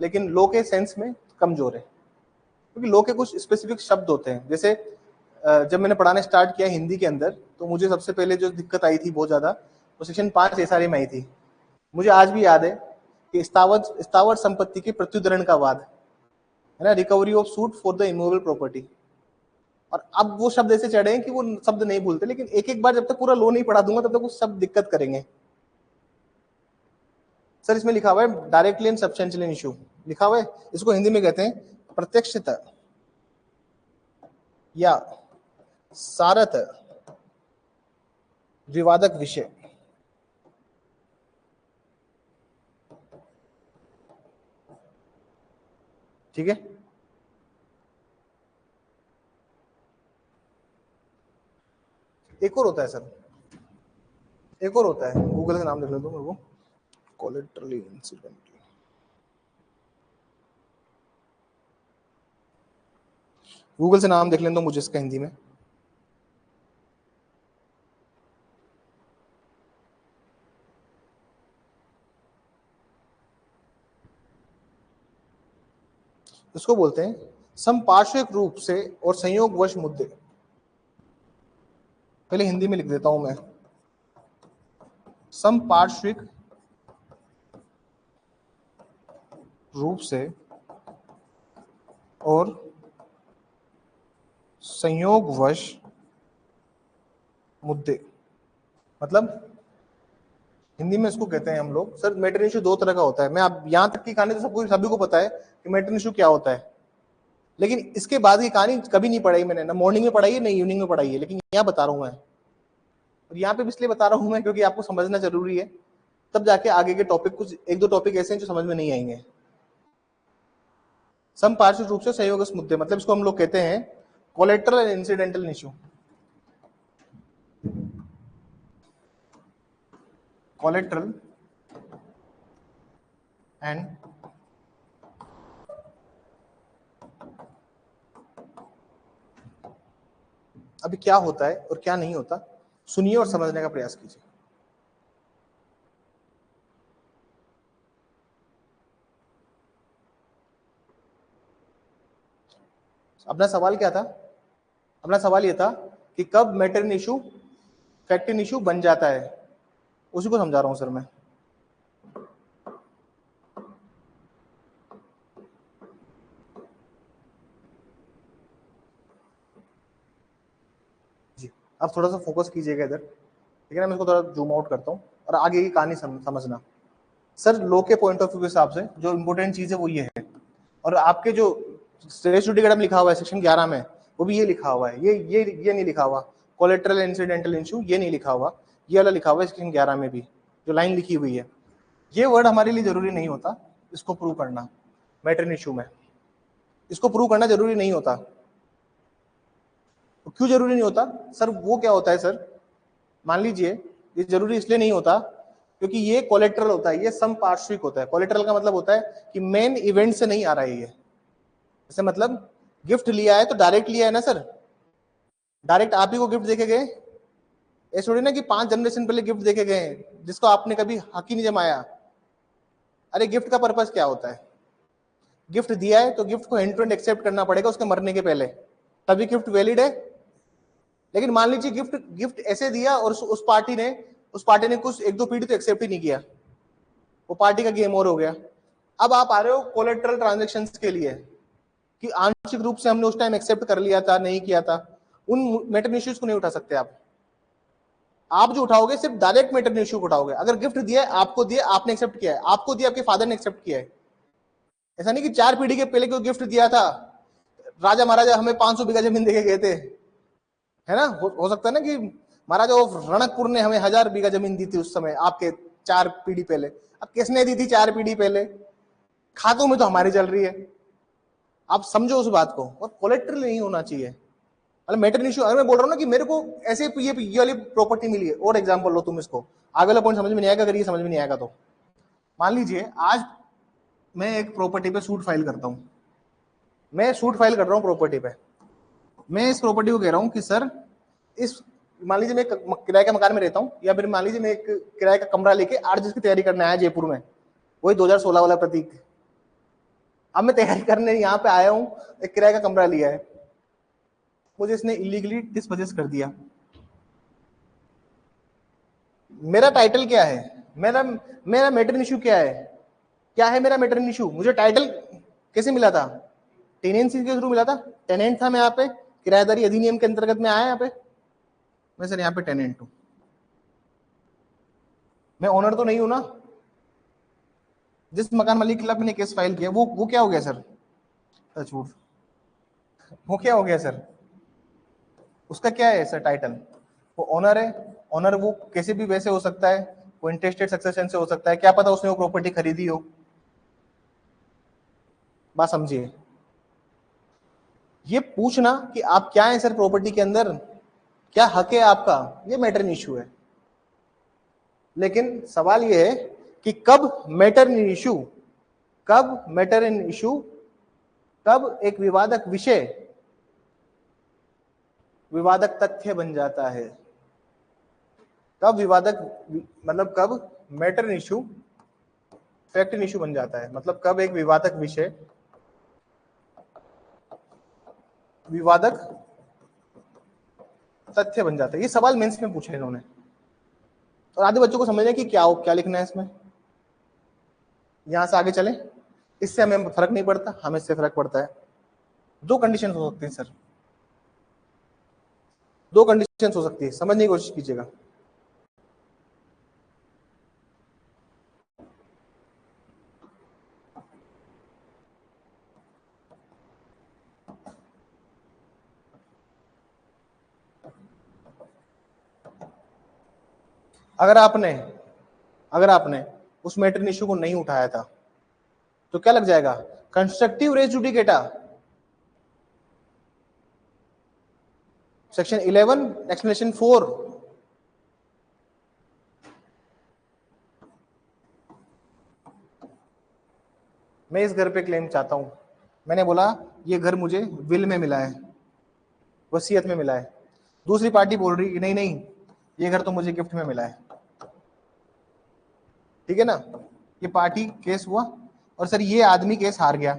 लेकिन लॉ के सेंस में कमजोर है, क्योंकि लॉ के कुछ स्पेसिफिक शब्द होते हैं। जैसे जब मैंने पढ़ाना स्टार्ट किया हिंदी के अंदर, तो मुझे सबसे पहले जो दिक्कत आई थी बहुत ज्यादा, वो सेक्शन 5 एसआरए में आई थी। मुझे आज भी याद है कि स्थावर संपत्ति के प्रत्युदरण का वाद है ना, recovery of suit for the immovable property. और अब वो शब्द ऐसे चढ़े हैं कि वो शब्द नहीं भूलते, लेकिन एक एक बार जब तक पूरा लॉ नहीं पढ़ा दूंगा तब तक वो शब्द दिक्कत करेंगे। सर इसमें लिखा हुआ है directly and substantial in issue, लिखा हुआ है, इसको हिंदी में कहते हैं प्रत्यक्षतः या सारतः विवादक विषय, ठीक है। एक और होता है सर, एक और होता है, गूगल का नाम लिख लेता हूँ मेरे को, कोलेटरल इंसिडेंट। गूगल से नाम देख लेता हूँ मुझे इसका हिंदी में। इसको बोलते हैं संपार्श्विक रूप से और संयोगवश मुद्दे। पहले हिंदी में लिख देता हूं मैं, संपार्श्विक रूप से और संयोगवश मुद्दे, मतलब हिंदी में इसको कहते हैं हम लोग सर, मैटर इशू दो तरह का होता है। मैं अब यहां तक की कहानी तो सबको सभी को पता है कि मैटर इशू क्या होता है, लेकिन इसके बाद की कहानी कभी नहीं पढ़ाई मैंने, ना मॉर्निंग में पढ़ाई है ना इवनिंग में पढ़ाई है, लेकिन यहाँ बता रहा हूं मैं। और यहाँ पे इसलिए बता रहा हूं मैं क्योंकि आपको समझना जरूरी है, तब जाके आगे के टॉपिक, कुछ एक दो टॉपिक ऐसे हैं जो समझ में नहीं आएंगे। समपार्श्विक रूप से संयोगवश मुद्दे, मतलब इसको हम लोग कहते हैं collateral and incidental issue. Collateral and अभी क्या होता है और क्या नहीं होता, सुनिए और समझने का प्रयास कीजिए। अपना सवाल क्या था? अपना सवाल ये था कि कब matter in issue fact in issue बन जाता है, उसी को समझा रहा हूं सर मैं। जी, अब थोड़ा सा फोकस कीजिएगा इधर, ठीक है ना। मैं इसको थोड़ा जूम आउट करता हूँ और आगे की कहानी समझना। सर लॉ के पॉइंट ऑफ व्यू के हिसाब से जो इंपॉर्टेंट चीज है वो ये है, और आपके जो रेस्टिट्यूट लिखा हुआ है सेक्शन 11 में, वो भी ये लिखा हुआ है, ये नहीं लिखा हुआ कोलेटरल इंसिडेंटल इशू, ये नहीं लिखा हुआ, ये वाला लिखा हुआ है सेक्शन 11 में भी, जो लाइन लिखी हुई है। ये वर्ड हमारे लिए जरूरी नहीं होता इसको प्रूव करना मैटर इशू में, इसको प्रूव करना जरूरी नहीं होता। तो क्यों जरूरी नहीं होता सर? वो क्या होता है सर, मान लीजिए ये जरूरी इसलिए नहीं होता क्योंकि ये कोलेटरल होता है, ये समपार्श्विक होता है। कोलेटरल का मतलब होता है कि मेन इवेंट से नहीं आ रहा है ये। जैसे मतलब गिफ्ट लिया है तो डायरेक्ट लिया है ना सर, डायरेक्ट आप ही को गिफ्ट देके गए, ऐसे थोड़ी ना कि 5 जनरेशन पहले गिफ्ट देके गए जिसको आपने कभी हक ही नहीं जमाया। अरे गिफ्ट का पर्पस क्या होता है? गिफ्ट दिया है तो गिफ्ट को हैंड टू हैंड एक्सेप्ट करना पड़ेगा उसके मरने के पहले, तभी गिफ्ट वैलिड है। लेकिन मान लीजिए गिफ्ट गिफ्ट ऐसे दिया और उस पार्टी ने कुछ एक दो पीढ़ी तो एक्सेप्ट ही नहीं किया, वो पार्टी का गेम और हो गया। अब आप आ रहे हो कोलेटरल ट्रांजेक्शन के लिए कि आंशिक रूप से हमने उस टाइम एक्सेप्ट कर लिया था, नहीं किया था, उन मैटर इश्यूज को नहीं उठा सकते आप जो उठाओगे सिर्फ डायरेक्ट मैटर इश्यू को उठाओगे। अगर गिफ्ट दिया है, आपको दिया, आपने एक्सेप्ट किया है, आपको दिया, आपके फादर ने एक्सेप्ट किया है। ऐसा नहीं कि 4 पीढ़ी के पहले कोई गिफ्ट दिया था, राजा महाराजा हमें 500 बीघा जमीन देके गए थे, है ना। हो सकता है ना कि महाराजा रणकपुर ने हमें 1000 बीघा जमीन दी थी उस समय, आपके 4 पीढ़ी पहले। अब किसने दी थी 4 पीढ़ी पहले? खातों में तो हमारी चल रही है। आप समझो उस बात को, और कोलेटरल नहीं होना चाहिए। मतलब मैटर इश्यू, अगर मैं बोल रहा हूँ ना कि मेरे को ऐसे ये वाली प्रॉपर्टी मिली है, और एग्जांपल लो तुम इसको, आगे वाला पॉइंट समझ में नहीं आएगा अगर ये समझ में नहीं आएगा तो। मान लीजिए आज मैं एक प्रॉपर्टी पे सूट फाइल करता हूँ, मैं सूट फाइल कर रहा हूँ प्रॉपर्टी पे, मैं इस प्रॉपर्टी को कह रहा हूँ कि सर इस, मान लीजिए मैं किराए के मकान में रहता हूँ, या फिर मान लीजिए मैं एक किराए का कमरा लेके आरजीएस की तैयारी करने आया जयपुर में, वही 2016 वाला प्रतीक। अब मैं तैयारी करने यहाँ पे आया हूँ, एक किराए का कमरा लिया है, मुझे इसने इलीगली डिस्पोजेस कर दिया। मेरा टाइटल क्या है? मेरा मेरा मैटर इशू क्या है? क्या है मेरा मैटर इशू? मुझे टाइटल कैसे मिला था? टेनेंसी के थ्रू मिला था, टेनेंट था मैं यहाँ पे, किराएदारी अधिनियम के अंतर्गत में आया यहाँ पे, मैं सर यहाँ पे टेनेंट हूँ, मैं ओनर तो नहीं हूं ना। जिस मकान मालिक के खिलाफ मैंने केस फाइल किया वो क्या हो गया सर? झूठ। वो क्या हो गया सर? उसका क्या है सर टाइटल? वो ओनर है, ऑनर वो कैसे भी वैसे हो सकता है, वो इंटरेस्टेड सक्सेशन से हो सकता है, क्या पता उसने वो प्रॉपर्टी खरीदी हो। बात समझिए, ये पूछना कि आप क्या है सर प्रॉपर्टी के अंदर, क्या हक है आपका, ये मैटर इन इशू है। लेकिन सवाल ये है कि कब मैटर इन इशू, कब मैटर इन इशू, कब एक विवादक विषय विवादक तथ्य बन जाता है, कब विवादक मतलब कब matter in issue fact in issue बन जाता है, मतलब कब एक विवादक विषय विवादक तथ्य बन जाता है। ये सवाल मेंस में पूछे इन्होंने, और आधे बच्चों को समझना है कि क्या लिखना है इसमें। यहां से आगे चले, इससे हमें फर्क नहीं पड़ता, हमें इससे फर्क पड़ता है। दो कंडीशन हो सकती है सर, दो कंडीशन हो सकती है, समझने की कोशिश कीजिएगा। अगर आपने उस मैटर इश्यू को नहीं उठाया था तो क्या लग जाएगा, constructive res judicata section 11 explanation 4। मैं इस घर पे क्लेम चाहता हूं, मैंने बोला ये घर मुझे विल में मिला है, वसीयत में मिला है। दूसरी पार्टी बोल रही नहीं नहीं, ये घर तो मुझे गिफ्ट में मिला है। ठीक है ना, ये पार्टी केस हुआ और सर ये आदमी केस हार गया।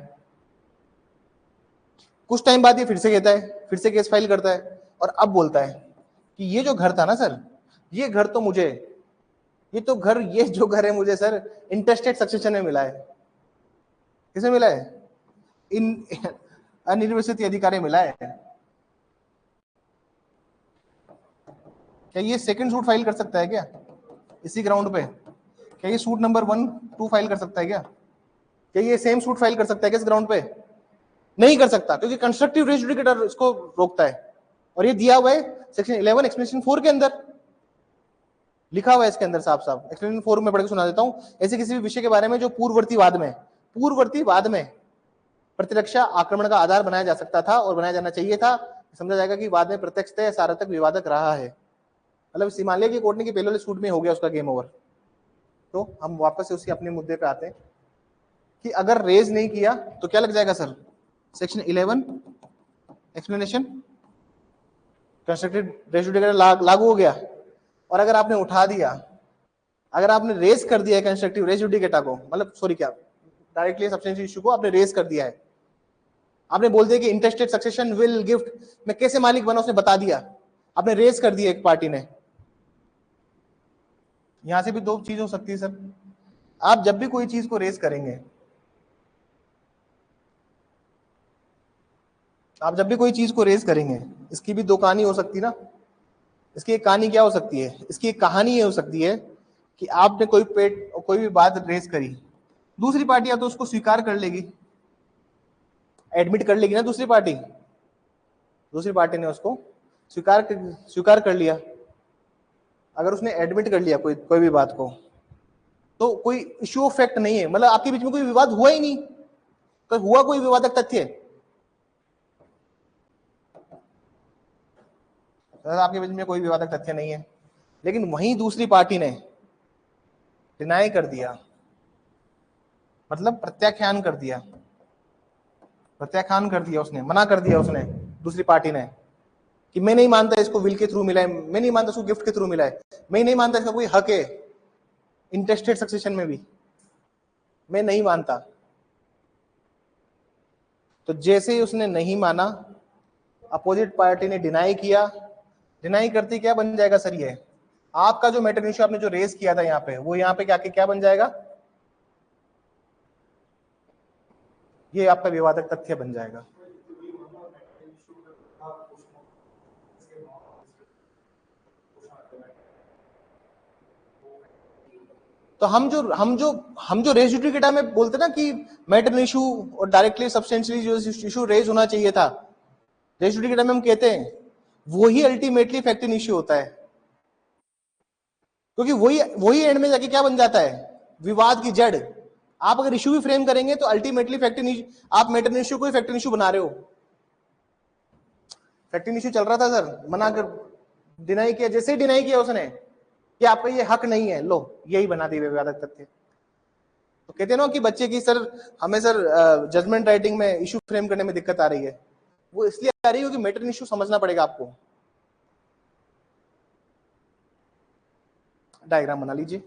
कुछ टाइम बाद ये फिर से कहता है, फिर से केस फाइल करता है और अब बोलता है कि ये जो घर था ना सर, ये घर तो मुझे, ये जो घर है मुझे सर इंटरेस्टेड सक्सेशन में मिला है। किसमें मिला है? इन अनिर्वसित अधिकारी मिला है। क्या ये सेकंड सूट फाइल कर सकता है क्या इसी ग्राउंड पे? क्या ये सूट नंबर 1, 2 फाइल कर सकता है क्या? क्या ये सेम सूट फाइल कर सकता है क्या इस ग्राउंड पे? नहीं कर सकता, क्योंकि कंस्ट्रक्टिव रेस जुडिकेटर इसको रोकता है। और ये दिया हुआ है सेक्शन 11 एक्सप्लेनेशन 4 के अंदर, लिखा हुआ है इसके अंदर साफ साफ। एक्सप्लेनेशन 4 में पढ़ के सुना देता हूं। ऐसे किसी भी विषय के बारे में जो पूर्ववर्ती वाद में प्रतिरक्षा आक्रमण का आधार बनाया जा सकता था और बनाया जाना चाहिए था, समझा जाएगा कि वाद में प्रत्यक्षतः सार्थक विवादक रहा है। मतलब हिमालय की कोर्ट ने कि पहले वाले सूट में हो गया उसका गेम ओवर। तो हम वापस से उसी अपने मुद्दे पे आते हैं कि अगर रेज नहीं किया तो क्या लग जाएगा sir, section 11 explanation constructive res judicata लागू हो गया। और अगर आपने उठा दिया, अगर आपने रेस कर दिया है कंस्ट्रक्टिव रेस जुडिकेटा को, मतलब सॉरी क्या डायरेक्टली सब्सटेंशियल इश्यू को आपने रेस कर दिया है, आपने बोल दिया कि इंटरेस्टेड सक्सेशन विल गिफ्ट में कैसे मालिक बना उसने बता दिया, आपने रेस कर दिया एक पार्टी ने। यहां से भी दो चीज हो सकती है सर, आप जब भी कोई चीज को रेस करेंगे, आप जब भी कोई चीज को रेस करेंगे, इसकी भी दो कहानी हो सकती ना। इसकी एक कहानी क्या हो सकती है, इसकी एक कहानी ये हो सकती है कि आपने कोई भी बात रेस करी, दूसरी पार्टी या तो उसको स्वीकार कर लेगी, एडमिट कर लेगी ना दूसरी पार्टी ने उसको स्वीकार कर लिया। अगर उसने एडमिट कर लिया कोई भी बात को, तो कोई इश्यू ऑफ फैक्ट नहीं है, मतलब आपके बीच में कोई विवाद हुआ ही नहीं, तो हुआ कोई विवादक तथ्य, आपके बीच में कोई विवादक तथ्य नहीं है। लेकिन वहीं दूसरी पार्टी ने डिनाई कर दिया, मतलब प्रत्याख्यान कर दिया उसने, मना कर दिया उसने, दूसरी पार्टी ने, कि मैं नहीं मानता इसको विल के थ्रू मिला है, मैं नहीं मानता इसको गिफ्ट के थ्रू मिला है, मैं नहीं मानता इसका कोई हक है इंटरेस्टेड सक्सेशन में भी, मैं नहीं मानता। तो जैसे ही उसने नहीं माना, अपोजिट पार्टी ने डिनाई किया, डिनाई करते क्या बन जाएगा सर, ये आपका जो मैटर इश्यू आपने जो रेस किया था यहाँ पे, वो यहाँ पे क्या बन जाएगा, ये आपका विवादक तथ्य बन जाएगा। तो हम जो रेस जुडिकेटा में बोलते ना कि मैटर इशू और डायरेक्टली सब्सटेंशियली जो इशू रेज होना चाहिए था, रेस जुडिकेटा में हम कहते हैं वही अल्टीमेटली फैक्ट इन इश्यू होता है। क्योंकि वही एंड में जाके क्या बन जाता है, विवाद की जड़। आप अगर इश्यू भी फ्रेम करेंगे तो अल्टीमेटली फैक्टिंग इश्यू, आप मेटरन इश्यू को फैक्टिंग इश्यू बना रहे हो। फैक्टिंग इश्यू चल रहा था सर, मना कर, डिनाई किया, जैसे ही डिनाई किया उसने कि आपका ये हक नहीं है, लो यही बना दी विवादक तथ्य। तो कहते हैं ना कि बच्चे की सर, हमें सर जजमेंट राइटिंग में इश्यू फ्रेम करने में दिक्कत आ रही है, वो इसलिए आ रही है क्योंकि मेटरन इश्यू समझना पड़ेगा आपको। डायग्राम बना लीजिए।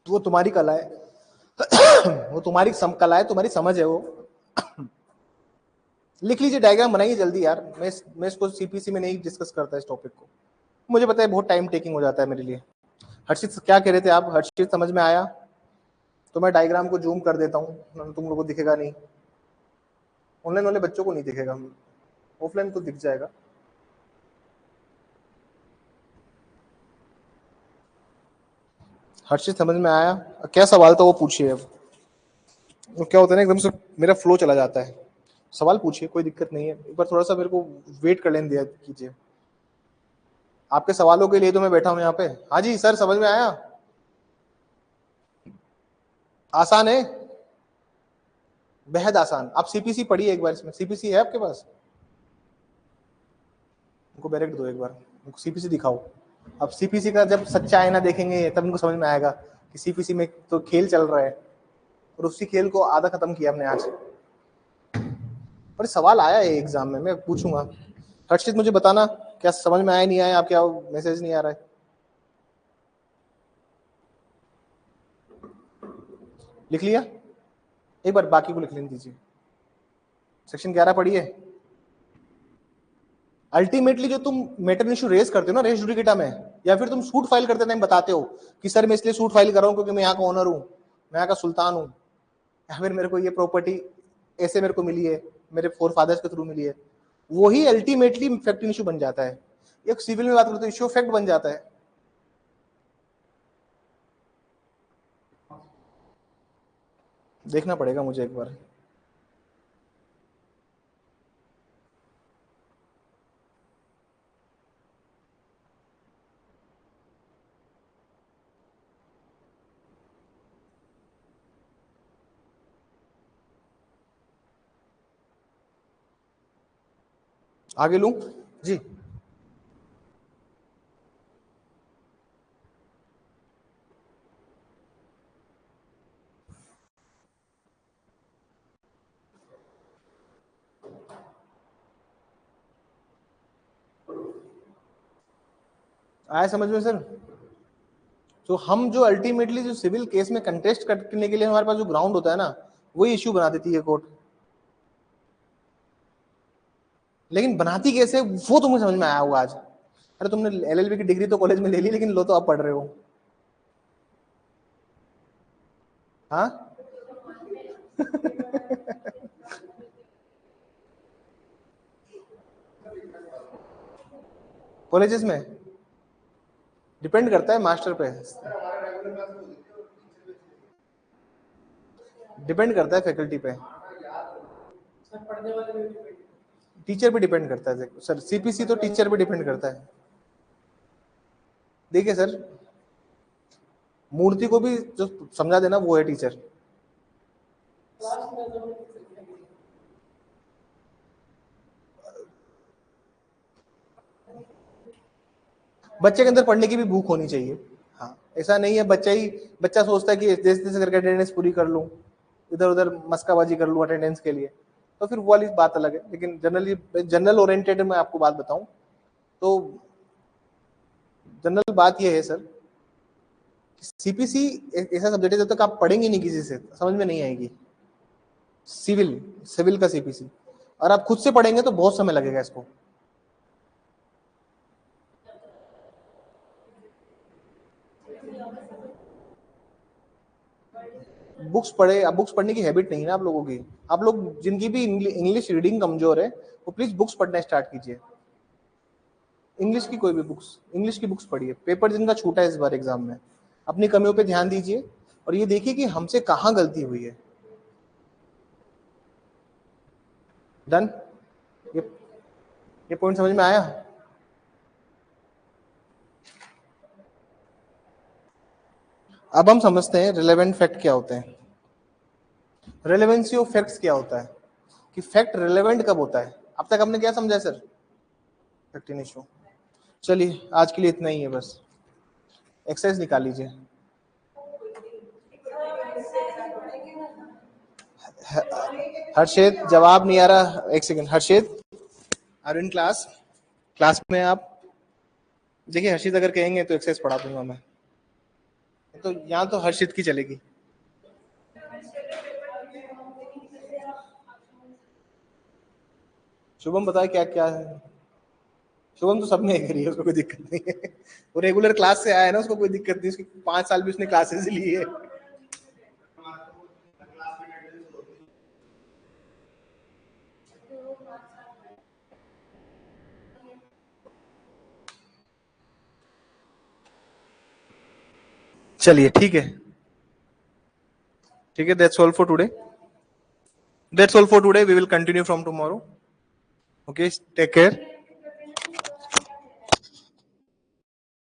वो तुम्हारी कला है वो तुम्हारी कला है, तुम्हारी समझ है वो। लिख लीजिए, डायग्राम बनाइए जल्दी यार। मैं इसको सीपीसी में नहीं डिस्कस करता इस टॉपिक को, मुझे पता है बहुत टाइम टेकिंग हो जाता है मेरे लिए। हर्षित क्या कह रहे थे आप? हर्षित समझ में आया? तो मैं डायग्राम को जूम कर देता हूँ, तुम लोगों को दिखेगा नहीं, ऑनलाइन वाले बच्चों को नहीं दिखेगा, ऑफलाइन तो दिख जाएगा। हर्षित समझ में आया? क्या सवाल था वो पूछिए। अब वो क्या होता है ना, एकदम से मेरा फ्लो चला जाता है। सवाल पूछिए, कोई दिक्कत नहीं है, एक बार थोड़ा सा मेरे को वेट कर लेने दिया कीजिए। आपके सवालों के लिए तो मैं बैठा हूं यहाँ पे। हाँ जी सर, समझ में आया? आसान है, बेहद आसान। आप सीपीसी पढ़िए एक बार, इसमें सीपीसी है आपके पास? उनको डायरेक्ट दो एक बार, उनको सीपीसी दिखाओ। अब सीपीसी का जब सच्चा आईना देखेंगे तब उनको समझ में आएगा कि सीपीसी में तो खेल चल रहा है, और उसी खेल को आधा खत्म किया हमने आज। पर सवाल आया है एग्जाम में, मैं पूछूंगा। हर्षित मुझे बताना क्या समझ में आया नहीं आया, आप क्या मैसेज नहीं आ रहा है? लिख लिया? एक बार बाकी को लिख लेने दीजिए। सेक्शन 11 पढ़िए। अल्टीमेटली जो तुम मेटर इशू रेस करते हो ना रेस जुडिकेटा में, या फिर तुम सूट फाइल करते टाइम बताते हो कि सर मैं इसलिए सूट फाइल कर रहा हूं क्योंकि मैं यहाँ का ओनर हूँ, मैं यहाँ का सुल्तान हूँ, या फिर मेरे को ये प्रॉपर्टी ऐसे मेरे को मिली है, मेरे फोर फादर्स के थ्रू मिली है, वही अल्टीमेटली फैक्टिंग इशू बन जाता है। एक सिविल में बात करते तो इशू फैक्ट बन जाता है। देखना पड़ेगा मुझे एक बार। आगे लूं जी? आया समझ में सर? तो हम जो अल्टीमेटली जो सिविल केस में कंटेस्ट करने के लिए हमारे पास जो ग्राउंड होता है ना, वही इश्यू बना देती है कोर्ट। लेकिन बनाती कैसे वो तुम्हें समझ में आया होगा आज। अरे तुमने एलएलबी की डिग्री तो कॉलेज में ले ली, लेकिन लो तो आप पढ़ रहे हो। हाँ कॉलेजेस में डिपेंड करता है मास्टर पे, डिपेंड करता है फैकल्टी पे, टीचर पे डिपेंड करता है सर। सीपीसी तो टीचर पे डिपेंड करता है। देखिए सर, मूर्ति को भी जो समझा देना वो है टीचर। बच्चे के अंदर पढ़ने की भी भूख होनी चाहिए। हाँ, ऐसा नहीं है बच्चा सोचता है कि जैसे जैसे करके अटेंडेंस पूरी कर लूँ, इधर उधर मस्काबाजी कर लूँ अटेंडेंस के लिए, तो फिर वो वाली बात अलग है। लेकिन जनरल ओरिएंटेड में आपको बात बताऊं तो जनरल बात ये है सर, सीपीसी ऐसा सब्जेक्ट है जब तक आप पढ़ेंगे नहीं किसी से समझ में नहीं आएगी। सिविल का सीपीसी, और आप खुद से पढ़ेंगे तो बहुत समय लगेगा इसको। बुक्स पढ़े, अब बुक्स पढ़ने की हैबिट नहीं है ना आप लोगों की। आप लोग जिनकी भी इंग्लिश रीडिंग कमजोर है वो प्लीज बुक्स पढ़ना स्टार्ट कीजिए। इंग्लिश की कोई भी बुक्स, इंग्लिश की बुक्स पढ़िए। पेपर जिनका छूटा है इस बार एग्जाम में, अपनी कमियों पे ध्यान दीजिए और ये देखिए कि हमसे कहाँ गलती हुई है। डन? ये ये पॉइंट समझ में आया? अब हम समझते हैं रिलेवेंट फैक्ट क्या होते हैं। रेलेवेंसी ऑफ फैक्ट्स क्या होता है कि फैक्ट रिलेवेंट कब होता है। अब तक हमने क्या समझा सर? Fact in issue. चलिए आज के लिए इतना ही है, बस एक्सरसाइज निकाल लीजिए। हर्षित जवाब नहीं आ रहा, एक second. Harshit are in class? Class में आप देखिए, हर्षित अगर कहेंगे तो एक्सरसाइज पढ़ा दूंगा मैं, तो यहाँ तो हर्षित की चलेगी। शुभम बताए क्या क्या है? शुभम तो सब में एग्री है, उसको कोई दिक्कत नहीं है। वो रेगुलर क्लास से आया है ना, उसको कोई दिक्कत नहीं। उसकी 5 साल भी उसने क्लासेस ली है। चलिए ठीक है, ठीक है। That's all for today. That's all for today. We will continue from tomorrow. Okay, take care.